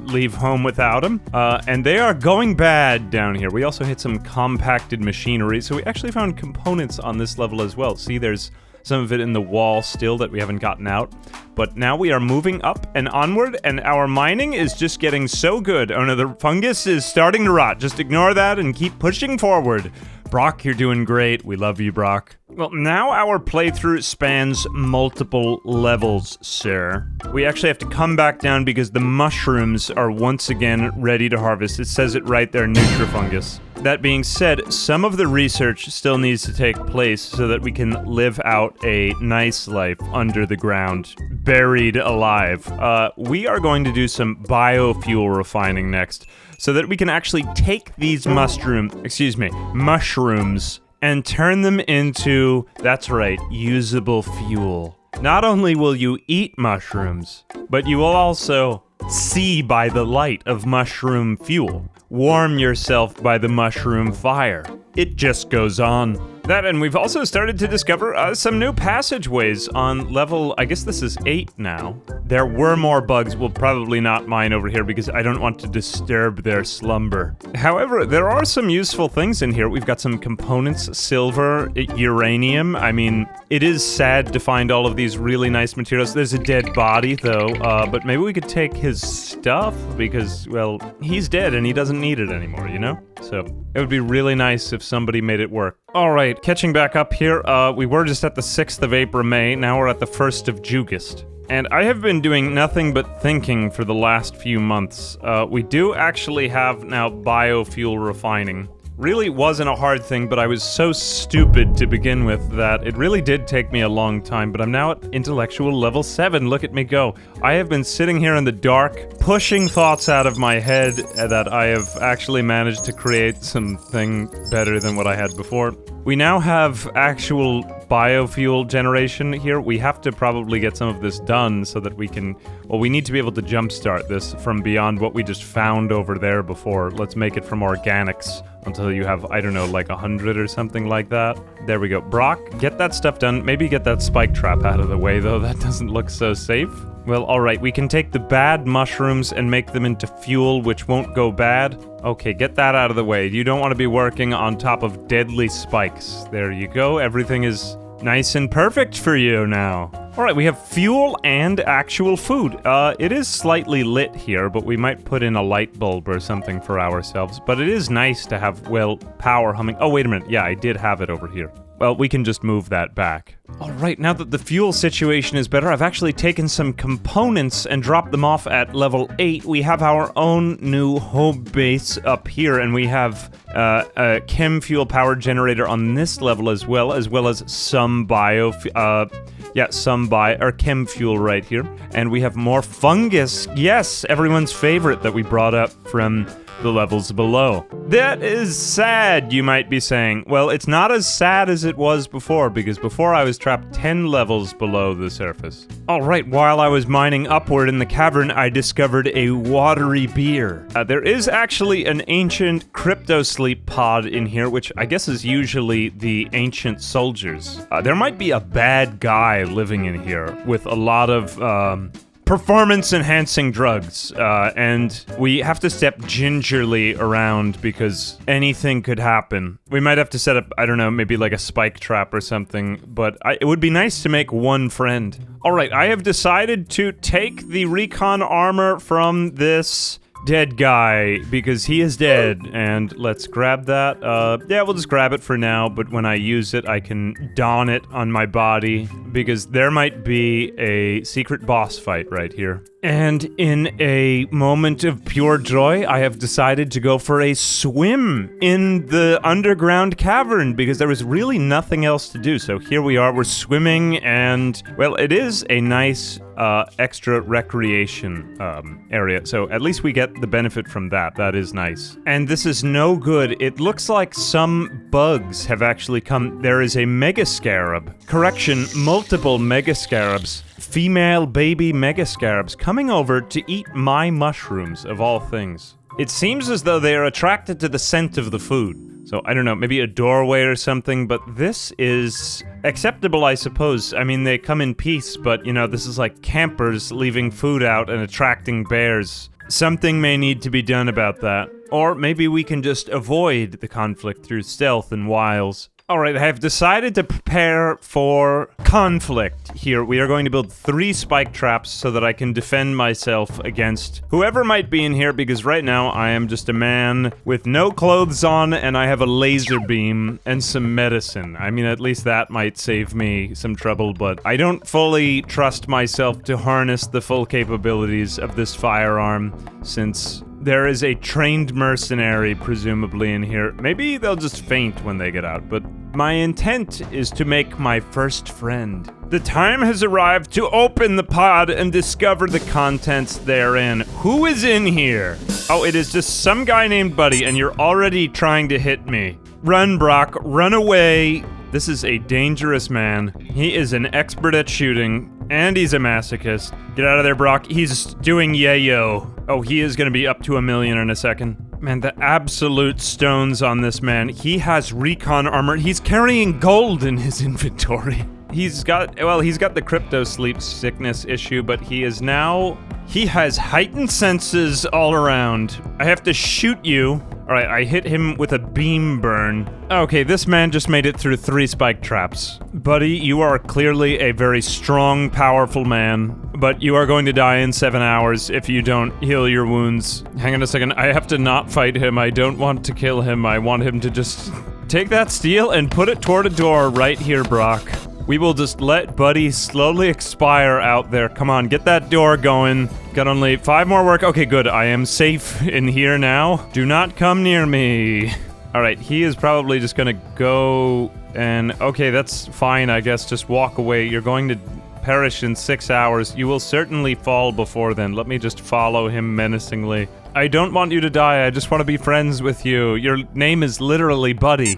leave home without them. And they are going bad down here. We also hit some compacted machinery, so we actually found components on this level as well. See, there's some of it in the wall still that we haven't gotten out. But now we are moving up and onward, and our mining is just getting so good. Oh no, the fungus is starting to rot. Just ignore that and keep pushing forward. Brock, you're doing great. We love you, Brock. Well, now our playthrough spans multiple levels, sir. We actually have to come back down because the mushrooms are once again ready to harvest. It says it right there, Nutrifungus. That being said, some of the research still needs to take place so that we can live out a nice life under the ground, buried alive. We are going to do some biofuel refining next, so that we can actually take these mushrooms, and turn them into, that's right, usable fuel. Not only will you eat mushrooms, but you will also see by the light of mushroom fuel. Warm yourself by the mushroom fire. It just goes on. That, and we've also started to discover some new passageways on level, I guess this is 8 now. There were more bugs, we'll probably not mine over here because I don't want to disturb their slumber. However, there are some useful things in here. We've got some components, silver, uranium. I mean, it is sad to find all of these really nice materials. There's a dead body though, but maybe we could take his stuff because, well, he's dead and he doesn't need it anymore, you know? So, it would be really nice if somebody made it work. Alright, catching back up here, we were just at the 6th of April, May, now we're at the 1st of Jugust. And I have been doing nothing but thinking for the last few months. We do actually have now biofuel refining. Really wasn't a hard thing, but I was so stupid to begin with that it really did take me a long time, but I'm now at intellectual level 7, look at me go. I have been sitting here in the dark, pushing thoughts out of my head that I have actually managed to create something better than what I had before. We now have actual biofuel generation here. We have to probably get some of this done so that we can, well, we need to be able to jumpstart this from beyond what we just found over there before. Let's make it from organics until you have, I don't know, like 100 or something like that. There we go. Brock, get that stuff done. Maybe get that spike trap out of the way, though. That doesn't look so safe. Well, alright, we can take the bad mushrooms and make them into fuel, which won't go bad. Okay, get that out of the way. You don't want to be working on top of deadly spikes. There you go. Everything is nice and perfect for you now. Alright, we have fuel and actual food. It is slightly lit here, but we might put in a light bulb or something for ourselves. But it is nice to have, well, power humming. Oh, wait a minute. Yeah, I did have it over here. Well, we can just move that back. Alright, now that the fuel situation is better, I've actually taken some components and dropped them off at level 8. We have our own new home base up here, and we have a chem fuel power generator on this level as well as some chem fuel right here. And we have more fungus. Yes, everyone's favorite that we brought up from the levels below. That is sad, you might be saying. Well, it's not as sad as it was before, because before I was trapped 10 levels below the surface. Alright, while I was mining upward in the cavern, I discovered a watery beer. There is actually an ancient crypto-sleep pod in here, which I guess is usually the ancient soldiers. There might be a bad guy living in here with a lot of, performance-enhancing drugs, and we have to step gingerly around because anything could happen. We might have to set up, I don't know, maybe like a spike trap or something, but it would be nice to make one friend. Alright, I have decided to take the recon armor from this dead guy, because he is dead, and let's grab that. Yeah, we'll just grab it for now, but when I use it, I can don it on my body, because there might be a secret boss fight right here. And in a moment of pure joy, I have decided to go for a swim in the underground cavern, because there was really nothing else to do. So here we are, we're swimming, and, well, it is a nice extra recreation area. So at least we get the benefit from that. That is nice. And this is no good. It looks like some bugs have actually come. There is a mega scarab. Correction, multiple mega scarabs. Female baby mega scarabs coming over to eat my mushrooms, of all things. It seems as though they are attracted to the scent of the food. So, I don't know, maybe a doorway or something, but this is acceptable, I suppose. I mean, they come in peace, but, you know, this is like campers leaving food out and attracting bears. Something may need to be done about that. Or maybe we can just avoid the conflict through stealth and wiles. Alright, I have decided to prepare for conflict here. We are going to build 3 spike traps so that I can defend myself against whoever might be in here, because right now I am just a man with no clothes on and I have a laser beam and some medicine. I mean, at least that might save me some trouble, but I don't fully trust myself to harness the full capabilities of this firearm, since there is a trained mercenary, presumably, in here. Maybe they'll just faint when they get out, but my intent is to make my first friend. The time has arrived to open the pod and discover the contents therein. Who is in here? Oh, it is just some guy named Buddy, and you're already trying to hit me. Run, Brock, run away. This is a dangerous man. He is an expert at shooting, and he's a masochist. Get out of there, Brock. He's doing yayo. Oh, he is gonna be up to 1 million in a second. Man, the absolute stones on this man. He has recon armor. He's carrying gold in his inventory. He's got the crypto sleep sickness issue, but he has heightened senses all around. I have to shoot you. All right, I hit him with a beam burn. Okay, this man just made it through 3 spike traps. Buddy, you are clearly a very strong, powerful man, but you are going to die in 7 hours if you don't heal your wounds. Hang on a second, I have to not fight him. I don't want to kill him. I want him to just take that steel and put it toward a door right here, Brock. We will just let Buddy slowly expire out there. Come on, get that door going. Got only 5 more work. Okay, good. I am safe in here now. Do not come near me. All right, he is probably just gonna go and... Okay, that's fine, I guess. Just walk away. You're going to perish in 6 hours. You will certainly fall before then. Let me just follow him menacingly. I don't want you to die. I just want to be friends with you. Your name is literally Buddy.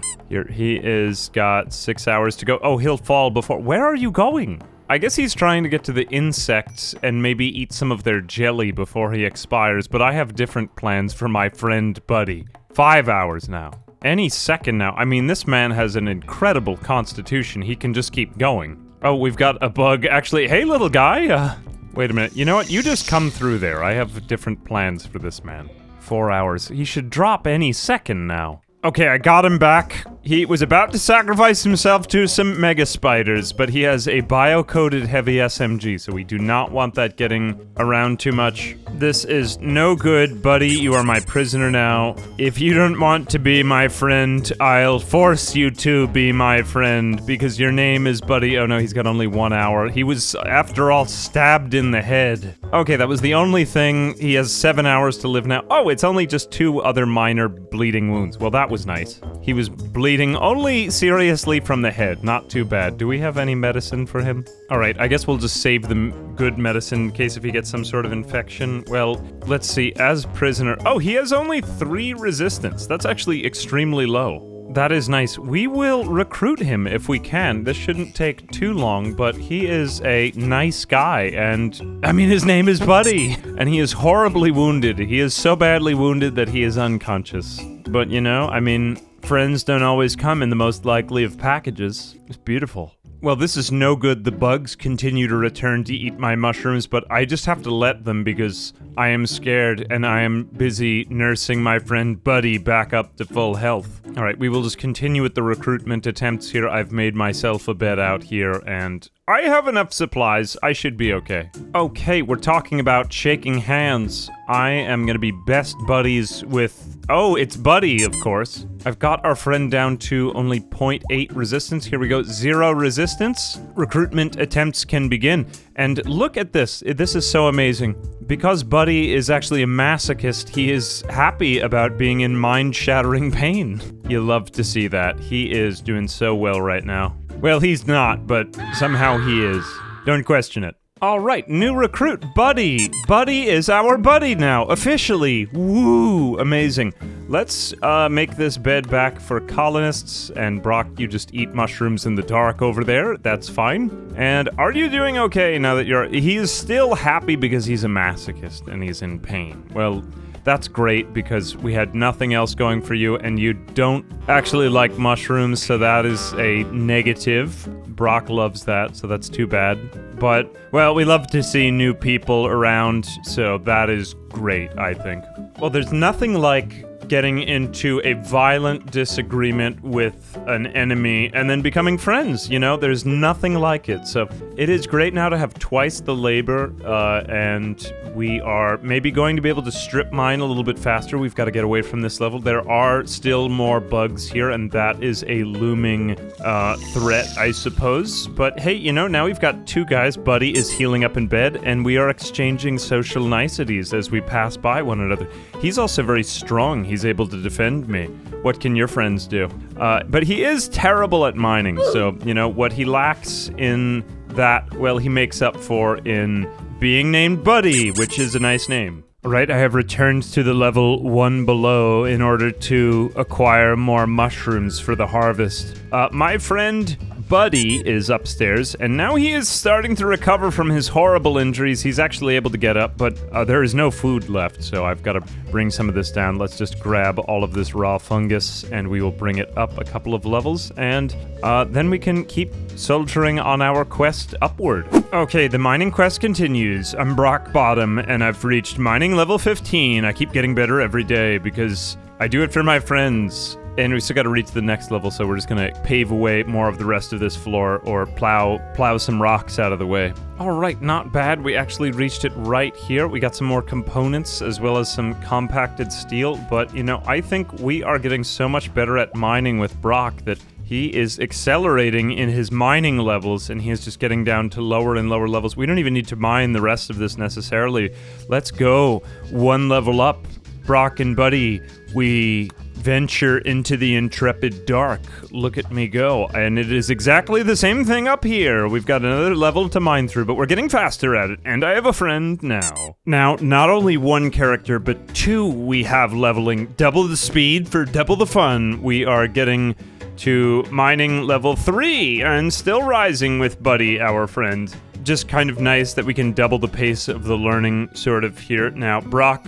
He is got 6 hours to go. Oh, he'll fall before... Where are you going? I guess he's trying to get to the insects and maybe eat some of their jelly before he expires, but I have different plans for my friend Buddy. 5 hours now. Any second now. I mean, this man has an incredible constitution. He can just keep going. Oh, we've got a bug. Actually, hey, little guy. Wait a minute. You know what? You just come through there. I have different plans for this man. 4 hours. He should drop any second now. Okay, I got him back. He was about to sacrifice himself to some mega spiders, but he has a bio-coded heavy SMG, so we do not want that getting around too much. This is no good, Buddy. You are my prisoner now. If you don't want to be my friend, I'll force you to be my friend, because your name is Buddy. Oh no, he's got only 1 hour. He was, after all, stabbed in the head. Okay, that was the only thing. He has 7 hours to live now. Oh, it's only just 2 other minor bleeding wounds. Well, that was nice. He was bleeding only seriously from the head. Not too bad. Do we have any medicine for him? Alright, I guess we'll just save the good medicine in case if he gets some sort of infection. Well, let's see. As prisoner... Oh, he has only 3 resistance. That's actually extremely low. That is nice. We will recruit him if we can. This shouldn't take too long, but he is a nice guy, and... I mean, his name is Buddy! And he is horribly wounded. He is so badly wounded that he is unconscious. But, you know, I mean, friends don't always come in the most likely of packages. It's beautiful. Well, this is no good. The bugs continue to return to eat my mushrooms, but I just have to let them because I am scared and I am busy nursing my friend Buddy back up to full health. Alright, we will just continue with the recruitment attempts here. I've made myself a bed out here and I have enough supplies. I should be okay. Okay, we're talking about shaking hands. I am gonna be best buddies with... Oh, it's Buddy, of course. I've got our friend down to only 0.8 resistance. Here we go. 0 resistance. Recruitment attempts can begin. And look at this. This is so amazing. Because Buddy is actually a masochist, he is happy about being in mind-shattering pain. You love to see that. He is doing so well right now. Well, he's not, but somehow he is. Don't question it. All right, new recruit, Buddy. Buddy is our buddy now, officially. Woo, amazing. Let's make this bed back for colonists, and Brock, you just eat mushrooms in the dark over there. That's fine. And are you doing okay now that you're... He is still happy because he's a masochist and he's in pain. Well, that's great because we had nothing else going for you, and you don't actually like mushrooms, so that is a negative. Brock loves that, so that's too bad. But, well, we love to see new people around, so that is great, I think. Well, there's nothing like getting into a violent disagreement with an enemy and then becoming friends, you know? There's nothing like it. So it is great now to have twice the labor, and we are maybe going to be able to strip mine a little bit faster. We've got to get away from this level. There are still more bugs here, and that is a looming threat, I suppose. But hey, you know, now we've got 2 guys. Buddy is healing up in bed, and we are exchanging social niceties as we pass by one another. He's also very strong. He's able to defend me. What can your friends do? But he is terrible at mining, so, you know, what he lacks in that, well, he makes up for in being named Buddy, which is a nice name. Right, I have returned to the level 1 below in order to acquire more mushrooms for the harvest. My friend Buddy is upstairs, and now he is starting to recover from his horrible injuries. He's actually able to get up, but there is no food left, so I've got to bring some of this down. Let's just grab all of this raw fungus, and we will bring it up a couple of levels, and then we can keep soldiering on our quest upward. Okay, the mining quest continues. I'm Brock Bottom, and I've reached mining level 15. I keep getting better every day because I do it for my friends. And we still got to reach the next level, so we're just gonna pave away more of the rest of this floor, or plow some rocks out of the way. All right, not bad. We actually reached it right here. We got some more components as well as some compacted steel, but you know, I think we are getting so much better at mining with Brock that he is accelerating in his mining levels, and he is just getting down to lower and lower levels. We don't even need to mine the rest of this necessarily. Let's go one level up. Brock and Buddy, we venture into the intrepid dark. Look at me go. And it is exactly the same thing up here. We've got another level to mine through, but we're getting faster at it, and I have a friend now. Now, not only one character, but two we have leveling. Double the speed for double the fun. We are getting to mining level 3, and still rising with Buddy, our friend. Just kind of nice that we can double the pace of the learning sort of here. Now, Brock,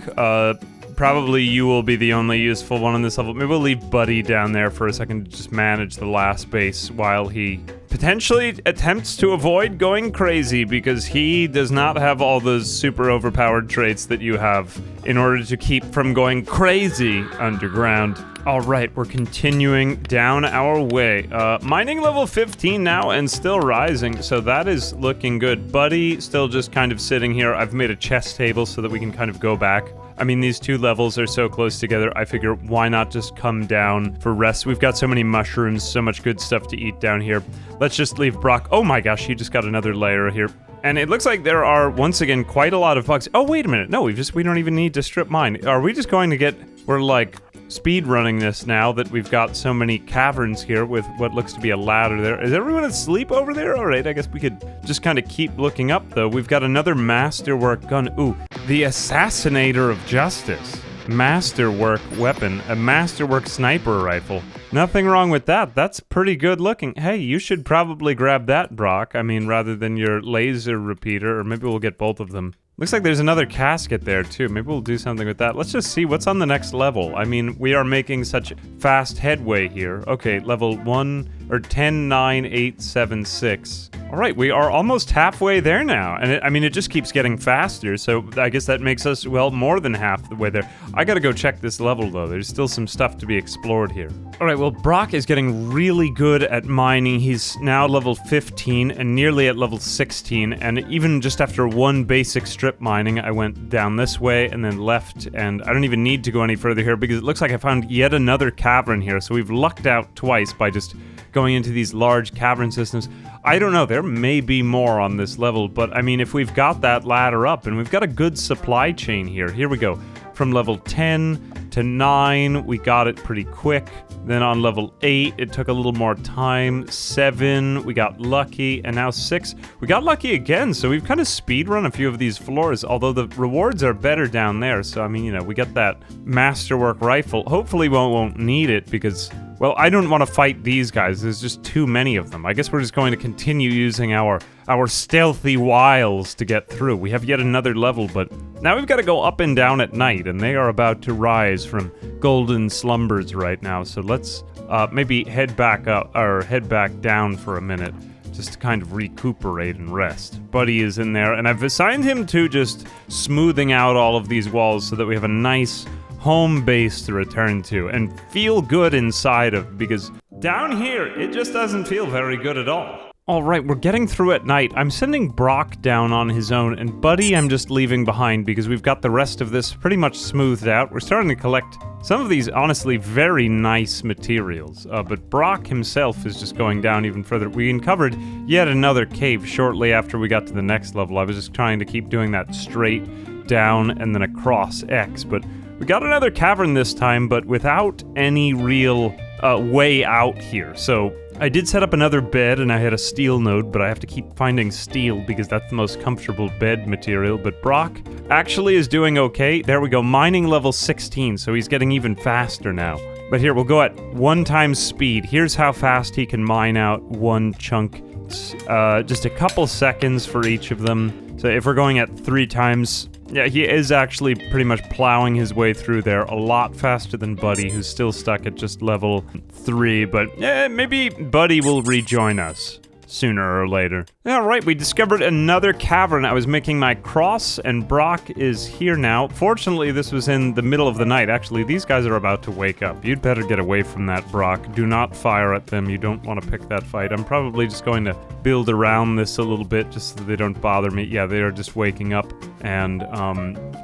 probably you will be the only useful one on this level. Maybe we'll leave Buddy down there for a second to just manage the last base while he potentially attempts to avoid going crazy, because he does not have all those super overpowered traits that you have in order to keep from going crazy underground. All right, we're continuing down our way. Mining level 15 now and still rising, so that is looking good. Buddy still just kind of sitting here. I've made a chess table so that we can kind of go back. I mean, these two levels are so close together, I figure why not just come down for rest? We've got so many mushrooms, so much good stuff to eat down here. Let's just leave Brock. Oh my gosh, he just got another layer here. And it looks like there are, once again, quite a lot of bugs. Oh, wait a minute. No, we don't even need to strip mine. Are we just going to get, we're like speed running this now that we've got so many caverns here with what looks to be a ladder there. Is everyone asleep over there? All right, I guess we could just kind of keep looking up, though. We've got another masterwork gun. Ooh, the Assassinator of Justice. Masterwork weapon, a masterwork sniper rifle. Nothing wrong with that. That's pretty good looking. Hey, you should probably grab that, Brock. I mean, rather than your laser repeater, or maybe we'll get both of them. Looks like there's another casket there, too. Maybe we'll do something with that. Let's just see what's on the next level. I mean, we are making such fast headway here. Okay, level 10, 9, 8, 7, 6. All right, we are almost halfway there now. And it just keeps getting faster, so I guess that makes us, well, more than half the way there. I gotta go check this level, though. There's still some stuff to be explored here. All right, well, Brock is getting really good at mining. He's now level 15 and nearly at level 16. And even just after one basic strip mining, I went down this way and then left. And I don't even need to go any further here because it looks like I found yet another cavern here. So we've lucked out twice by just going into these large cavern systems. I don't know, there may be more on this level, but I mean, if we've got that ladder up and we've got a good supply chain here. Here we go. From level 10 to 9, we got it pretty quick. Then on level 8, it took a little more time. 7, we got lucky. And now 6, we got lucky again. So we've kind of speedrun a few of these floors, although the rewards are better down there. So, I mean, you know, we got that masterwork rifle. Hopefully we won't need it because, well, I don't want to fight these guys. There's just too many of them. I guess we're just going to continue using our stealthy wiles to get through. We have yet another level, but now we've got to go up and down at night, and they are about to rise from golden slumbers right now. So let's maybe head back up, or head back down for a minute, just to kind of recuperate and rest. Buddy is in there, and I've assigned him to just smoothing out all of these walls so that we have a nice home base to return to and feel good inside of, because down here, it just doesn't feel very good at all. All right, we're getting through at night. I'm sending Brock down on his own, and Buddy I'm just leaving behind because we've got the rest of this pretty much smoothed out. We're starting to collect some of these, honestly, very nice materials, but Brock himself is just going down even further. We uncovered yet another cave shortly after we got to the next level. I was just trying to keep doing that straight down and then across X, but we got another cavern this time, but without any real way out here. So I did set up another bed and I had a steel node, but I have to keep finding steel because that's the most comfortable bed material. But Brock actually is doing okay. There we go, mining level 16, so he's getting even faster now. But here, we'll go at 1 times speed. Here's how fast he can mine out one chunk. Just a couple seconds for each of them. So if we're going at 3 times, yeah, he is actually pretty much plowing his way through there a lot faster than Buddy, who's still stuck at just level 3, but maybe Buddy will rejoin us sooner or later. Alright, we discovered another cavern. I was making my cross, and Brock is here now. Fortunately, this was in the middle of the night. Actually, these guys are about to wake up. You'd better get away from that, Brock. Do not fire at them. You don't want to pick that fight. I'm probably just going to build around this a little bit just so they don't bother me. Yeah, they are just waking up, and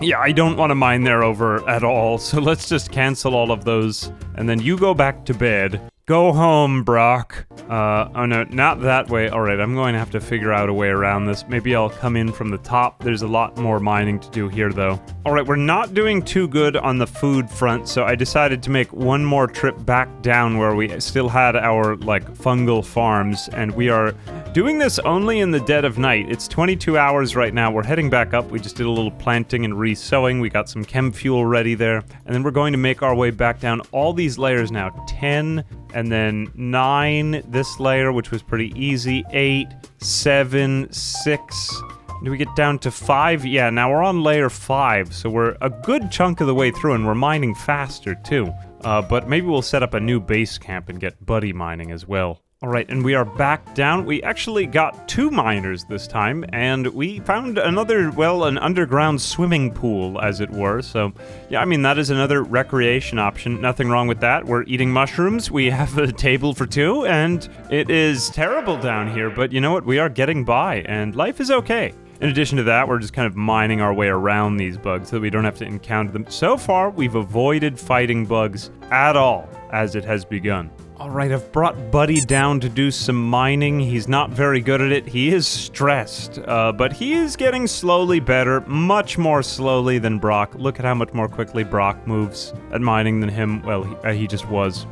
yeah, I don't want to mine there over at all, so let's just cancel all of those, and then you go back to bed. Go home, Brock. Oh no, not that way. Alright, I'm going to have to figure out a way around this. Maybe I'll come in from the top. There's a lot more mining to do here, though. Alright, we're not doing too good on the food front, so I decided to make one more trip back down where we still had our, like, fungal farms, and we are doing this only in the dead of night. It's 22 hours right now. We're heading back up. We just did a little planting and re-sowing. We got some chem fuel ready there, and then we're going to make our way back down all these layers now. 10... and then 9, this layer, which was pretty easy, 8, 7, 6, do we get down to 5? Yeah, now we're on layer 5, so we're a good chunk of the way through, and we're mining faster, too. But maybe we'll set up a new base camp and get buddy mining as well. Alright, and we are back down. We actually got 2 miners this time, and we found another, well, an underground swimming pool, as it were. So, yeah, I mean, that is another recreation option. Nothing wrong with that. We're eating mushrooms, we have a table for 2, and it is terrible down here, but you know what? We are getting by, and life is okay. In addition to that, we're just kind of mining our way around these bugs so that we don't have to encounter them. So far, we've avoided fighting bugs at all, as it has begun. Alright, I've brought Buddy down to do some mining. He's not very good at it. He is stressed, but he is getting slowly better, much more slowly than Brock. Look at how much more quickly Brock moves at mining than him. Well, he just was.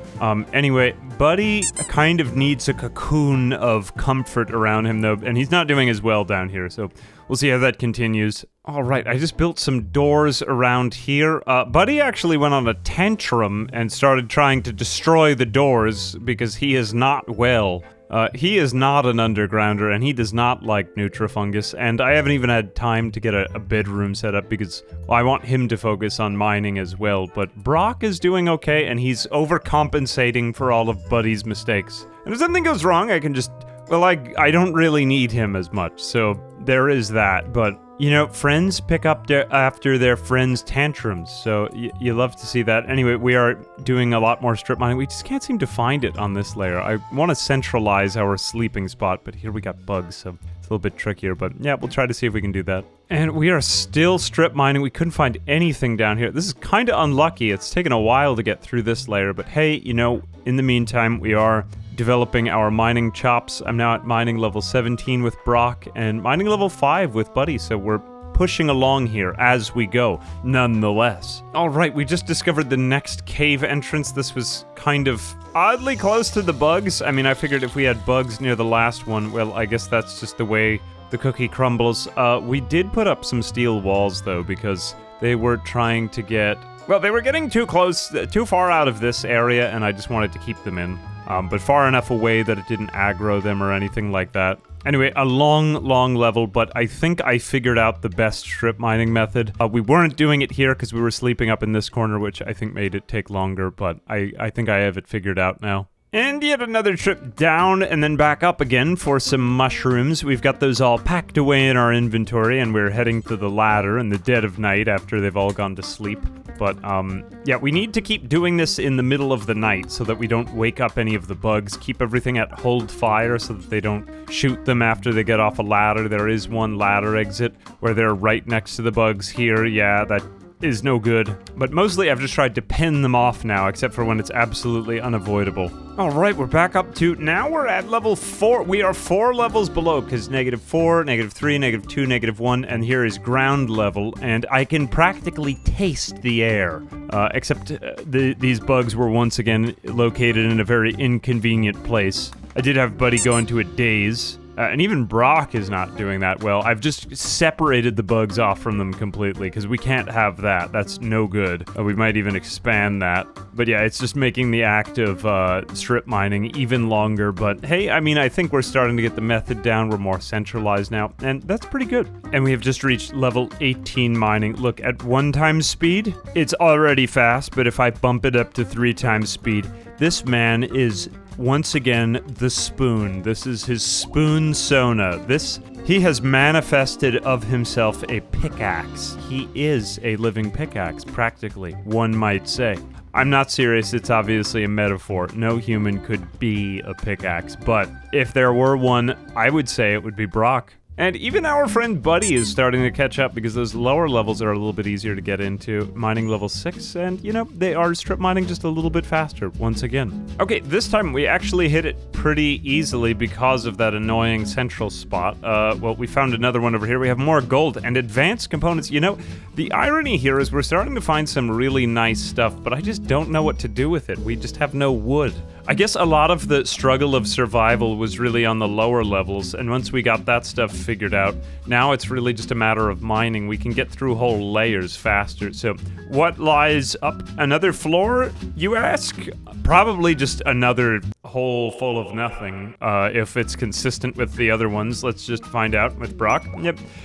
Anyway, Buddy kind of needs a cocoon of comfort around him, though, and he's not doing as well down here, so we'll see how that continues. Alright, I just built some doors around here. Buddy actually went on a tantrum and started trying to destroy the doors because he is not well. He is not an undergrounder, and he does not like Nutrifungus, and I haven't even had time to get a bedroom set up because, well, I want him to focus on mining as well, but Brock is doing okay, and he's overcompensating for all of Buddy's mistakes. And if something goes wrong, I can just... well, I don't really need him as much, so there is that, but... you know, friends pick up after their friends' tantrums, so you love to see that. Anyway, we are doing a lot more strip mining. We just can't seem to find it on this layer. I want to centralize our sleeping spot, but here we got bugs, so it's a little bit trickier. But yeah, we'll try to see if we can do that. And we are still strip mining. We couldn't find anything down here. This is kind of unlucky. It's taken a while to get through this layer, but hey, you know, in the meantime, we are developing our mining chops. I'm now at mining level 17 with Brock and mining level 5 with Buddy, so we're pushing along here as we go, nonetheless. Alright, we just discovered the next cave entrance. This was kind of oddly close to the bugs. I mean, I figured if we had bugs near the last one, well, I guess that's just the way the cookie crumbles. We did put up some steel walls, though, because they were trying to get... well, they were getting too close, too far out of this area, and I just wanted to keep them in. But far enough away that it didn't aggro them or anything like that. Anyway, a long level, but I think I figured out the best strip mining method. We weren't doing it here because we were sleeping up in this corner, which I think made it take longer, but I think I have it figured out now. And yet another trip down and then back up again for some mushrooms. We've got those all packed away in our inventory, and we're heading to the ladder in the dead of night after they've all gone to sleep. But, yeah, we need to keep doing this in the middle of the night so that we don't wake up any of the bugs. Keep everything at hold fire so that they don't shoot them after they get off a ladder. There is one ladder exit where they're right next to the bugs here. Yeah, that is no good. But mostly I've just tried to pin them off now, except for when it's absolutely unavoidable. Alright, we're back up to... now we're at level 4. We are 4 levels below, because -4, -3, -2, -1, and here is ground level, and I can practically taste the air. except these bugs were once again located in a very inconvenient place. I did have Buddy go into a daze. And even Brock is not doing that well. I've just separated the bugs off from them completely, because we can't have that. That's no good. We might even expand that. But yeah, it's just making the act of strip mining even longer. But hey, I mean, I think we're starting to get the method down. We're more centralized now, and that's pretty good. And we have just reached level 18 mining. Look, at 1 times speed, it's already fast, but if I bump it up to 3 times speed, this man is once again the spoon. This is his spoon sona. He has manifested of himself a pickaxe. He is a living pickaxe, practically, one might say. I'm not serious, it's obviously a metaphor. No human could be a pickaxe, but if there were one, I would say it would be Brock. And even our friend Buddy is starting to catch up, because those lower levels are a little bit easier to get into. Mining level 6, and, you know, they are strip mining just a little bit faster, once again. Okay, this time we actually hit it pretty easily because of that annoying central spot. Well, we found another one over here. We have more gold and advanced components. You know, the irony here is we're starting to find some really nice stuff, but I just don't know what to do with it. We just have no wood. I guess a lot of the struggle of survival was really on the lower levels, and once we got that stuff figured out, now it's really just a matter of mining. We can get through whole layers faster. So, what lies up another floor, you ask? Probably just another hole full of nothing, if it's consistent with the other ones. Let's just find out with Brock.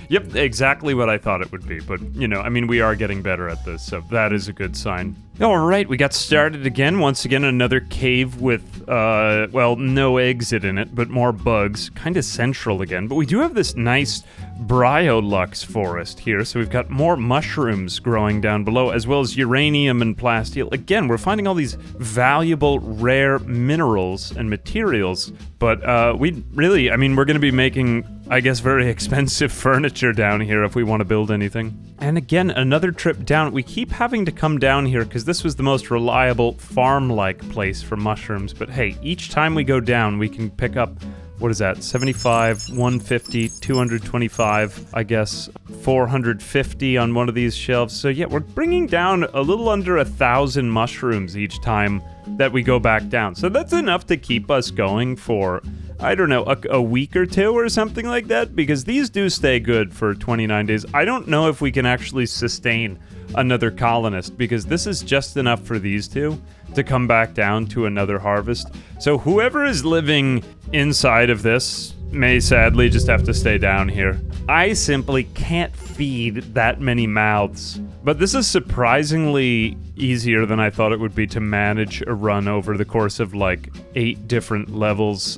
Yep, exactly what I thought it would be. But, you know, I mean, we are getting better at this, so that is a good sign. Alright, we got started again. Once again, another cave with, well, no exit in it, but more bugs. Kind of central again. But we do have this nice Bryolux forest here, so we've got more mushrooms growing down below, as well as uranium and plasteel. Again, we're finding all these valuable, rare minerals and materials, but we're going to be making, I guess, very expensive furniture down here if we want to build anything. And again, another trip down. We keep having to come down here because this was the most reliable farm-like place for mushrooms, but hey, each time we go down, we can pick up, what is that, 75, 150, 225, I guess 450 on one of these shelves. So yeah, we're bringing down a little under 1,000 mushrooms each time that we go back down. So that's enough to keep us going for, I don't know, a week or two or something like that, because these do stay good for 29 days. I don't know if we can actually sustain another colonist, because this is just enough for these two to come back down to another harvest. So whoever is living inside of this may sadly just have to stay down here. I simply can't feed that many mouths. But this is surprisingly easier than I thought it would be to manage a run over the course of like 8 different levels.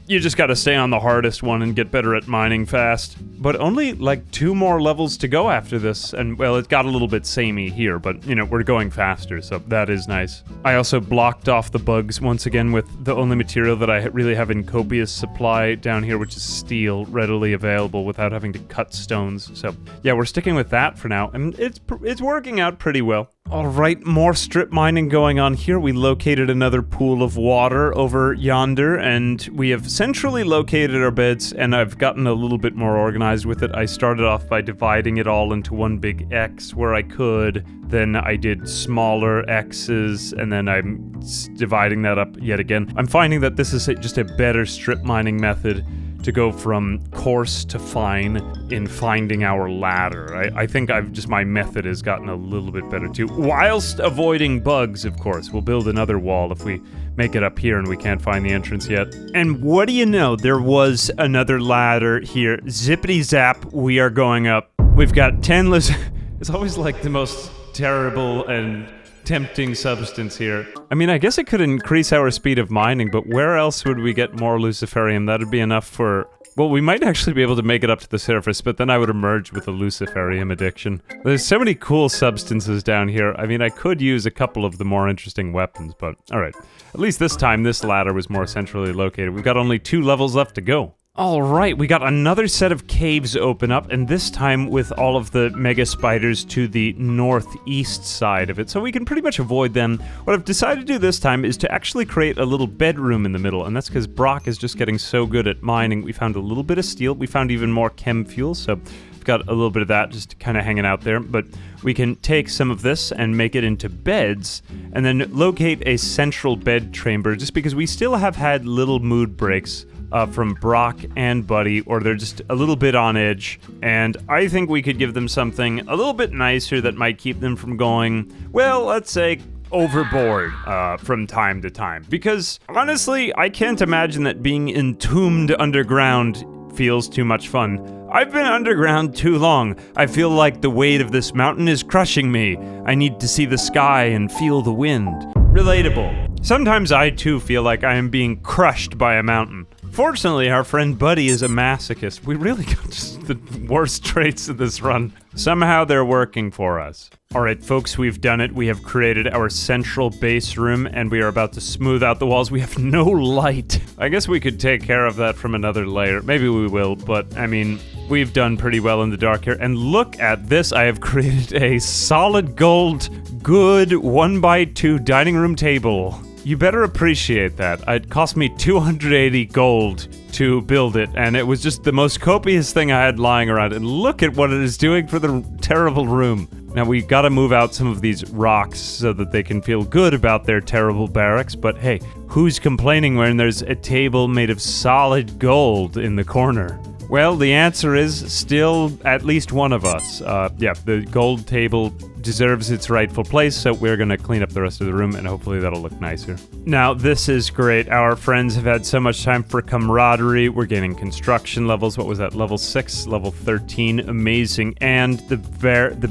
You just gotta stay on the hardest one and get better at mining fast. But only like 2 more levels to go after this, and well, it got a little bit samey here, but you know, we're going faster, so that is nice. I also blocked off the bugs once again with the only material that I really have in copious supply down here, which is steel, readily available without having to cut stones. So yeah, we're sticking with that for now, and it's working out pretty well. Alright, more strip mining going on here. We located another pool of water over yonder, and we have centrally located our beds, and I've gotten a little bit more organized with it. I started off by dividing it all into one big X where I could, then I did smaller X's, and then I'm dividing that up yet again. I'm finding that this is just a better strip mining method to go from coarse to fine in finding our ladder. I think my method has gotten a little bit better too, whilst avoiding bugs, of course. We'll build another wall if we make it up here and we can't find the entrance yet. And what do you know, there was another ladder here. Zippity zap, we are going up. We've got 10 It's always like the most terrible and tempting substance here. I mean, I guess it could increase our speed of mining, but where else would we get more luciferium? That'd be enough for... Well, we might actually be able to make it up to the surface, but then I would emerge with a luciferium addiction. There's so many cool substances down here. I mean, I could use a couple of the more interesting weapons, but alright. At least this time, this ladder was more centrally located. We've got only 2 levels left to go. Alright, we got another set of caves open up, and this time with all of the mega spiders to the northeast side of it, so we can pretty much avoid them. What I've decided to do this time is to actually create a little bedroom in the middle, and that's because Brock is just getting so good at mining. We found a little bit of steel, we found even more chem fuel, so we've got a little bit of that just kind of hanging out there, but we can take some of this and make it into beds, and then locate a central bed chamber, just because we still have had little mood breaks from Brock and Buddy, or they're just a little bit on edge, and I think we could give them something a little bit nicer that might keep them from going, well, let's say, overboard from time to time. Because, honestly, I can't imagine that being entombed underground feels too much fun. I've been underground too long. I feel like the weight of this mountain is crushing me. I need to see the sky and feel the wind. Relatable. Sometimes I too feel like I am being crushed by a mountain. Fortunately, our friend Buddy is a masochist. We really got just the worst traits of this run. Somehow they're working for us. Alright folks, we've done it. We have created our central base room, and we are about to smooth out the walls. We have no light. I guess we could take care of that from another layer. Maybe we will, but I mean, we've done pretty well in the dark here. And look at this, I have created a solid gold, good 1x2 dining room table. You better appreciate that. It cost me 280 gold to build it, and it was just the most copious thing I had lying around. And look at what it is doing for the terrible room. Now, we gotta move out some of these rocks so that they can feel good about their terrible barracks, but hey, who's complaining when there's a table made of solid gold in the corner? Well, the answer is still at least one of us. Yeah, the gold table deserves its rightful place, so we're gonna clean up the rest of the room, and hopefully that'll look nicer. Now, this is great. Our friends have had so much time for camaraderie. We're gaining construction levels. What was that? Level 6, level 13. Amazing. And the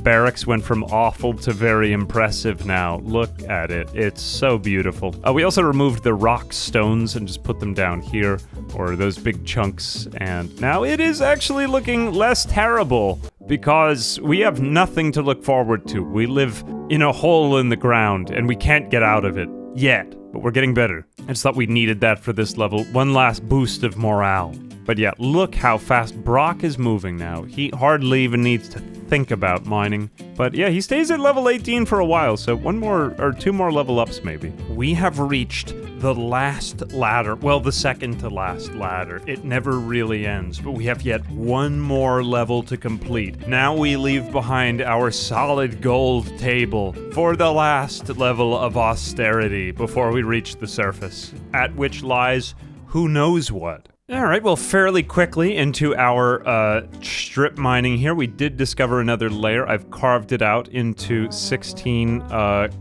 barracks went from awful to very impressive now. Look at it. It's so beautiful. We also removed the rock stones and just put them down here, or those big chunks, and now it is actually looking less terrible, because we have nothing to look forward to. We live in a hole in the ground, and we can't get out of it yet, but we're getting better. I just thought we needed that for this level. One last boost of morale. But yeah, look how fast Brock is moving now. He hardly even needs to think about mining. But yeah, he stays at level 18 for a while, so one more or two more level ups maybe. We have reached the last ladder. Well, the second to last ladder. It never really ends, but we have yet one more level to complete. Now we leave behind our solid gold table for the last level of austerity before we reach the surface, at which lies who knows what. Alright, well, fairly quickly into our strip mining here, we did discover another layer. I've carved it out into 16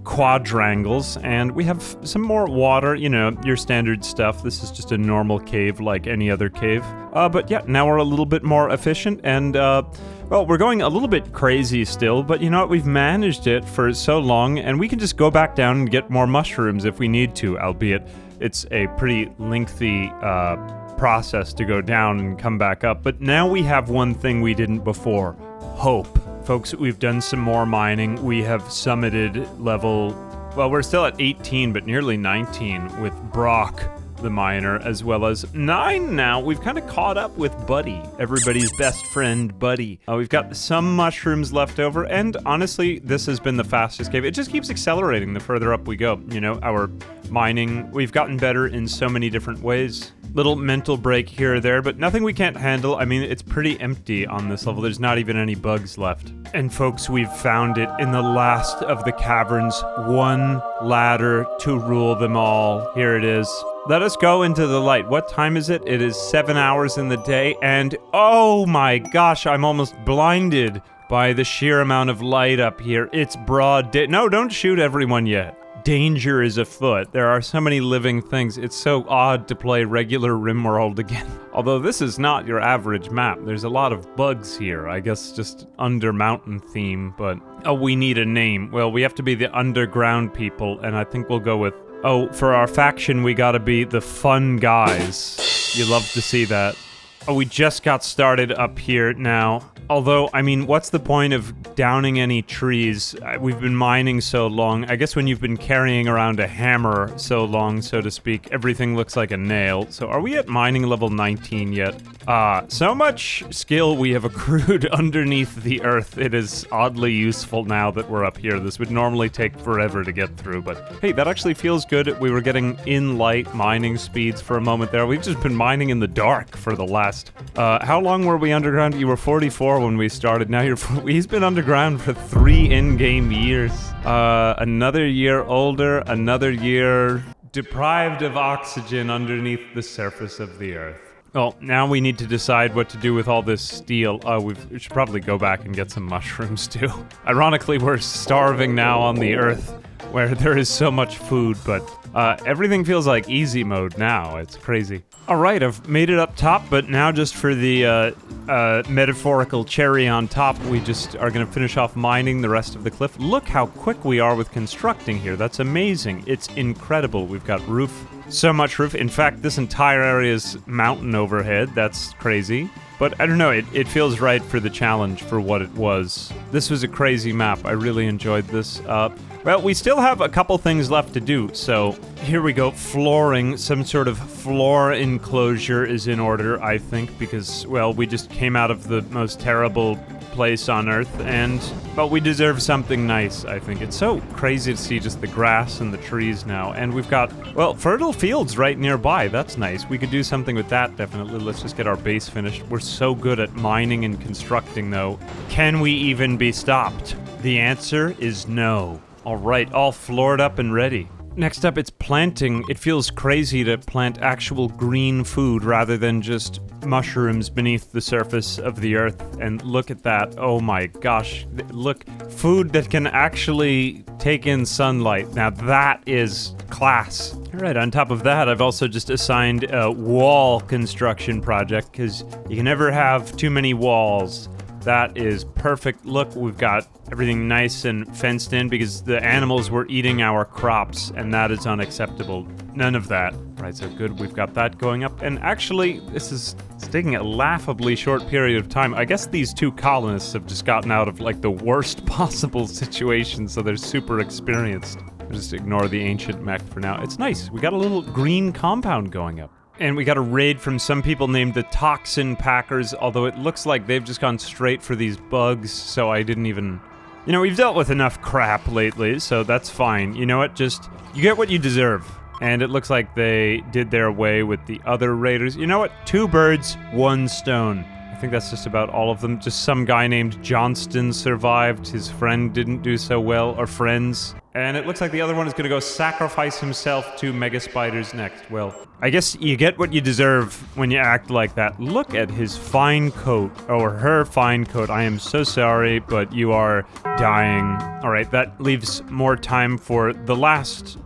quadrangles, and we have some more water, you know, your standard stuff. This is just a normal cave like any other cave. But yeah, now we're a little bit more efficient, and well, we're going a little bit crazy still, but you know what, we've managed it for so long, and we can just go back down and get more mushrooms if we need to, albeit it's a pretty lengthy process to go down and come back up. But now we have one thing we didn't before: hope. Folks, we've done some more mining. We have summited level, well, we're still at 18, but nearly 19 with Brock the miner, as well as 9 now. We've kind of caught up with Buddy, everybody's best friend, Buddy. We've got some mushrooms left over, and honestly, this has been the fastest cave. It just keeps accelerating the further up we go. You know, our mining, we've gotten better in so many different ways. Little mental break here or there, but nothing we can't handle. I mean, it's pretty empty on this level. There's not even any bugs left. And folks, we've found it in the last of the caverns. One ladder to rule them all. Here it is. Let us go into the light. What time is it? It is 7 hours in the day, and oh my gosh, I'm almost blinded by the sheer amount of light up here. It's broad day. No, don't shoot everyone yet. Danger is afoot. There are so many living things. It's so odd to play regular Rimworld again. Although this is not your average map. There's a lot of bugs here. I guess just under mountain theme, but oh, we need a name. Well, we have to be the underground people, and I think we'll go with, oh, for our faction, we gotta be the fun guys. You love to see that. Oh, we just got started up here now. Although, I mean, what's the point of downing any trees? We've been mining so long. I guess when you've been carrying around a hammer so long, so to speak, everything looks like a nail. So are we at mining level 19 yet? So much skill we have accrued underneath the earth. It is oddly useful now that we're up here. This would normally take forever to get through, but hey, that actually feels good. We were getting in-light mining speeds for a moment there. We've just been mining in the dark for the last... how long were we underground? You were 44 when we started. Now he's been underground for 3 in-game years. Another year older, another year deprived of oxygen underneath the surface of the earth. Well, now we need to decide what to do with all this steel. We should probably go back and get some mushrooms, too. Ironically, we're starving now on the Earth, where there is so much food, but everything feels like easy mode now. It's crazy. All right, I've made it up top, but now just for the metaphorical cherry on top, we just are going to finish off mining the rest of the cliff. Look how quick we are with constructing here. That's amazing. It's incredible. We've got roof. So much roof. In fact, this entire area is mountain overhead. That's crazy. But I don't know, it feels right for the challenge for what it was. This was a crazy map. I really enjoyed this. Well, we still have a couple things left to do, so here we go. Flooring, some sort of floor enclosure is in order, I think, because, well, we just came out of the most terrible place on Earth, but we deserve something nice, I think. It's so crazy to see just the grass and the trees now, and we've got, well, fertile fields right nearby. That's nice. We could do something with that, definitely. Let's just get our base finished. We're so good at mining and constructing, though. Can we even be stopped? The answer is no. All right, all floored up and ready. Next up, it's planting. It feels crazy to plant actual green food rather than just mushrooms beneath the surface of the earth. And look at that. Oh my gosh. Look, food that can actually take in sunlight. Now that is class. All right, on top of that, I've also just assigned a wall construction project because you can never have too many walls. That is perfect. Look, we've got everything nice and fenced in because the animals were eating our crops, and that is unacceptable. None of that. Right, so good, we've got that going up. And actually, it's taking a laughably short period of time. I guess these 2 colonists have just gotten out of, like, the worst possible situation, so they're super experienced. I'll just ignore the ancient mech for now. It's nice. We got a little green compound going up. And we got a raid from some people named the Toxin Packers, although it looks like they've just gone straight for these bugs, so I didn't even... You know, we've dealt with enough crap lately, so that's fine. You know what, just... You get what you deserve. And it looks like they did their way with the other raiders. You know what? 2 birds, 1 stone. I think that's just about all of them. Just some guy named Johnston survived. His friend didn't do so well, or friends. And it looks like the other one is going to go sacrifice himself to mega spiders next. Well, I guess you get what you deserve when you act like that. Look at his fine coat, or her fine coat. I am so sorry, but you are dying. All right, that leaves more time for the last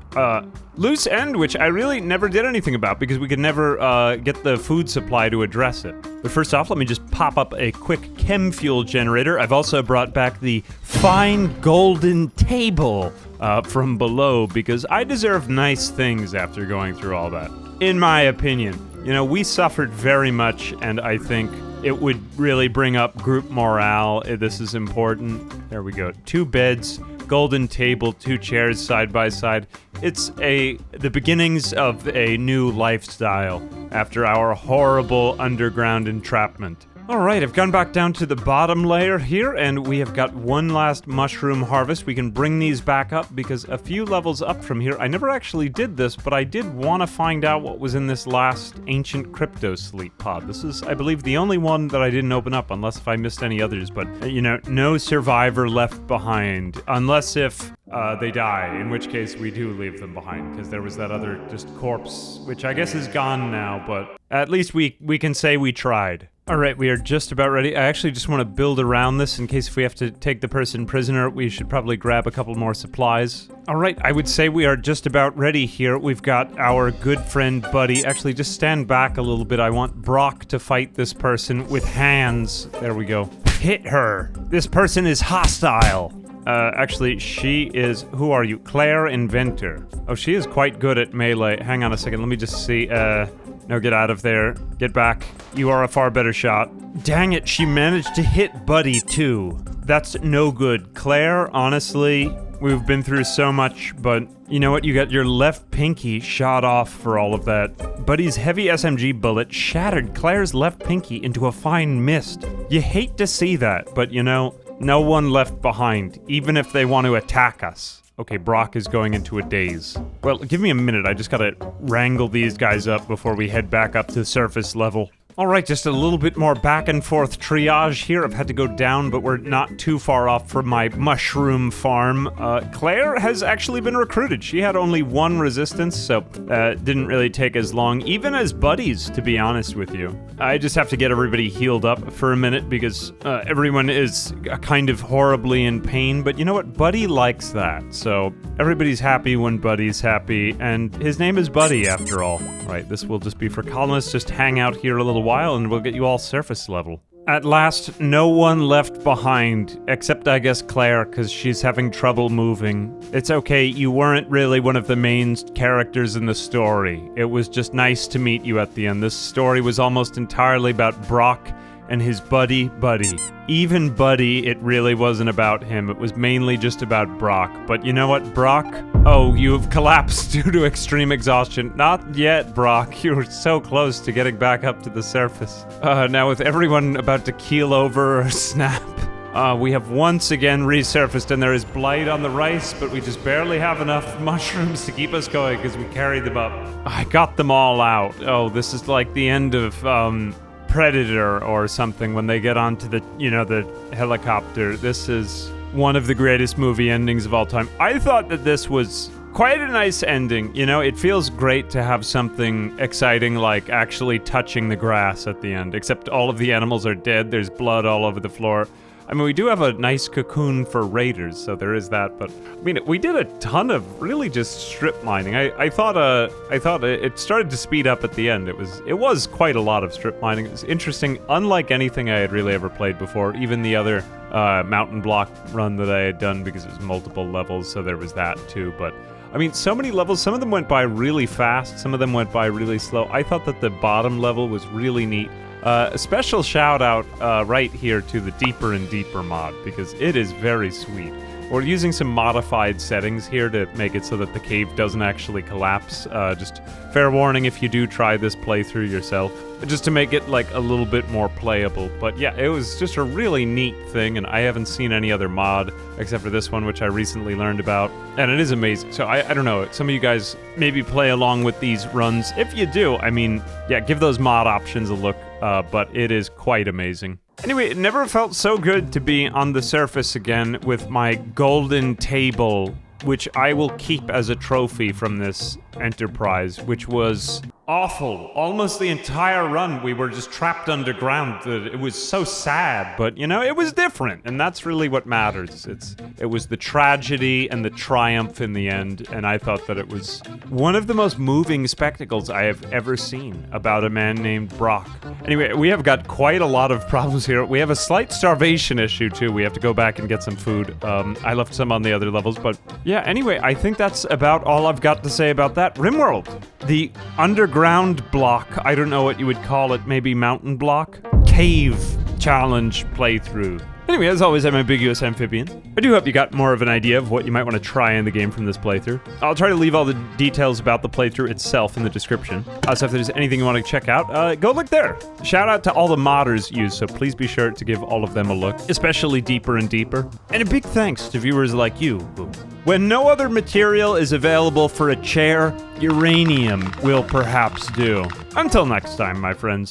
loose end, which I really never did anything about because we could never get the food supply to address it. But first off, let me just pop up a quick chem fuel generator. I've also brought back the fine golden table from below because I deserve nice things after going through all that. In my opinion, you know, we suffered very much, and I think it would really bring up group morale. This is important. There we go. 2 beds, golden table, 2 chairs side by side. It's the beginnings of a new lifestyle after our horrible underground entrapment. All right, I've gone back down to the bottom layer here, and we have got 1 last mushroom harvest. We can bring these back up because a few levels up from here, I never actually did this, but I did want to find out what was in this last ancient crypto sleep pod. This is, I believe, the only one that I didn't open up, unless if I missed any others, but, you know, no survivor left behind, unless if they die, in which case we do leave them behind, because there was that other just corpse, which I guess is gone now, but at least we can say we tried. All right, we are just about ready. I actually just want to build around this in case if we have to take the person prisoner, we should probably grab a couple more supplies. All right, I would say we are just about ready here. We've got our good friend Buddy. Actually, just stand back a little bit. I want Brock to fight this person with hands. There we go. Hit her. This person is hostile. Actually, she is... Who are you? Claire Inventor. Oh, she is quite good at melee. Hang on a second. Let me just see. No, get out of there. Get back. You are a far better shot. Dang it, she managed to hit Buddy, too. That's no good. Claire, honestly, We've been through so much, but you know what? You got your left pinky shot off for all of that. Buddy's heavy SMG bullet shattered Claire's left pinky into a fine mist. You hate to see that, but you know, no one left behind, even if they want to attack us. Okay, Brock is going into a daze. Well, give me a minute. I just gotta wrangle these guys up before we head back up to surface level. All right, just a little bit more back and forth triage here. I've had to go down, but we're not too far off from my mushroom farm. Claire has actually been recruited. She had only 1 resistance, so didn't really take as long, even as buddies, to be honest with you. I just have to get everybody healed up for a minute because everyone is kind of horribly in pain, but you know what? Buddy likes that, so everybody's happy when Buddy's happy, and his name is Buddy after all. All right, this will just be for colonists. Just hang out here a little while and we'll get you all surface level. At last, no one left behind, except I guess Claire, because she's having trouble moving. It's okay, you weren't really one of the main characters in the story. It was just nice to meet you at the end. This story was almost entirely about Brock and his Buddy. Even Buddy, it really wasn't about him. It was mainly just about Brock. But you know what, Brock? Oh, you have collapsed due to extreme exhaustion. Not yet, Brock. You were so close to getting back up to the surface. Now with everyone about to keel over or snap, we have once again resurfaced and there is blight on the rice, but we just barely have enough mushrooms to keep us going because we carried them up. I got them all out. Oh, this is like the end of, Predator or something when they get onto the, you know, the helicopter. This is one of the greatest movie endings of all time. I thought that this was quite a nice ending. You know, it feels great to have something exciting like actually touching the grass at the end, except all of the animals are dead. There's blood all over the floor. I mean, we do have a nice cocoon for raiders, so there is that, but I mean, we did a ton of really just strip mining. I thought it started to speed up at the end. It was quite a lot of strip mining. It was interesting, unlike anything I had really ever played before, even the other mountain block run that I had done, because it was multiple levels, so there was that too, but I mean, so many levels, some of them went by really fast, some of them went by really slow. I thought that the bottom level was really neat. A special shout out right here to the Deeper and Deeper mod, because it is very sweet. We're using some modified settings here to make it so that the cave doesn't actually collapse. Just fair warning if you do try this playthrough yourself, just to make it like a little bit more playable. But yeah, it was just a really neat thing, and I haven't seen any other mod except for this one, which I recently learned about, and it is amazing. So I don't know, some of you guys maybe play along with these runs. If you do, I mean, yeah, give those mod options a look, but it is quite amazing. Anyway, it never felt so good to be on the surface again with my golden table, which I will keep as a trophy from this enterprise, which was awful. Almost the entire run, we were just trapped underground. It was so sad, but you know, it was different, and that's really what matters. It was the tragedy and the triumph in the end, and I thought that it was one of the most moving spectacles I have ever seen about a man named Brock. Anyway, we have got quite a lot of problems here. We have a slight starvation issue too. We have to go back and get some food. I left some on the other levels, but yeah, anyway, I think that's about all I've got to say about that. Rimworld, the underground block, I don't know what you would call it, maybe mountain block? Cave challenge playthrough. Anyway, as always, I'm Ambiguous Amphibian. I do hope you got more of an idea of what you might want to try in the game from this playthrough. I'll try to leave all the details about the playthrough itself in the description. So if there's anything you want to check out, go look there. Shout out to all the modders used, so please be sure to give all of them a look, especially Deeper and Deeper. And a big thanks to viewers like you. When no other material is available for a chair, uranium will perhaps do. Until next time, my friends.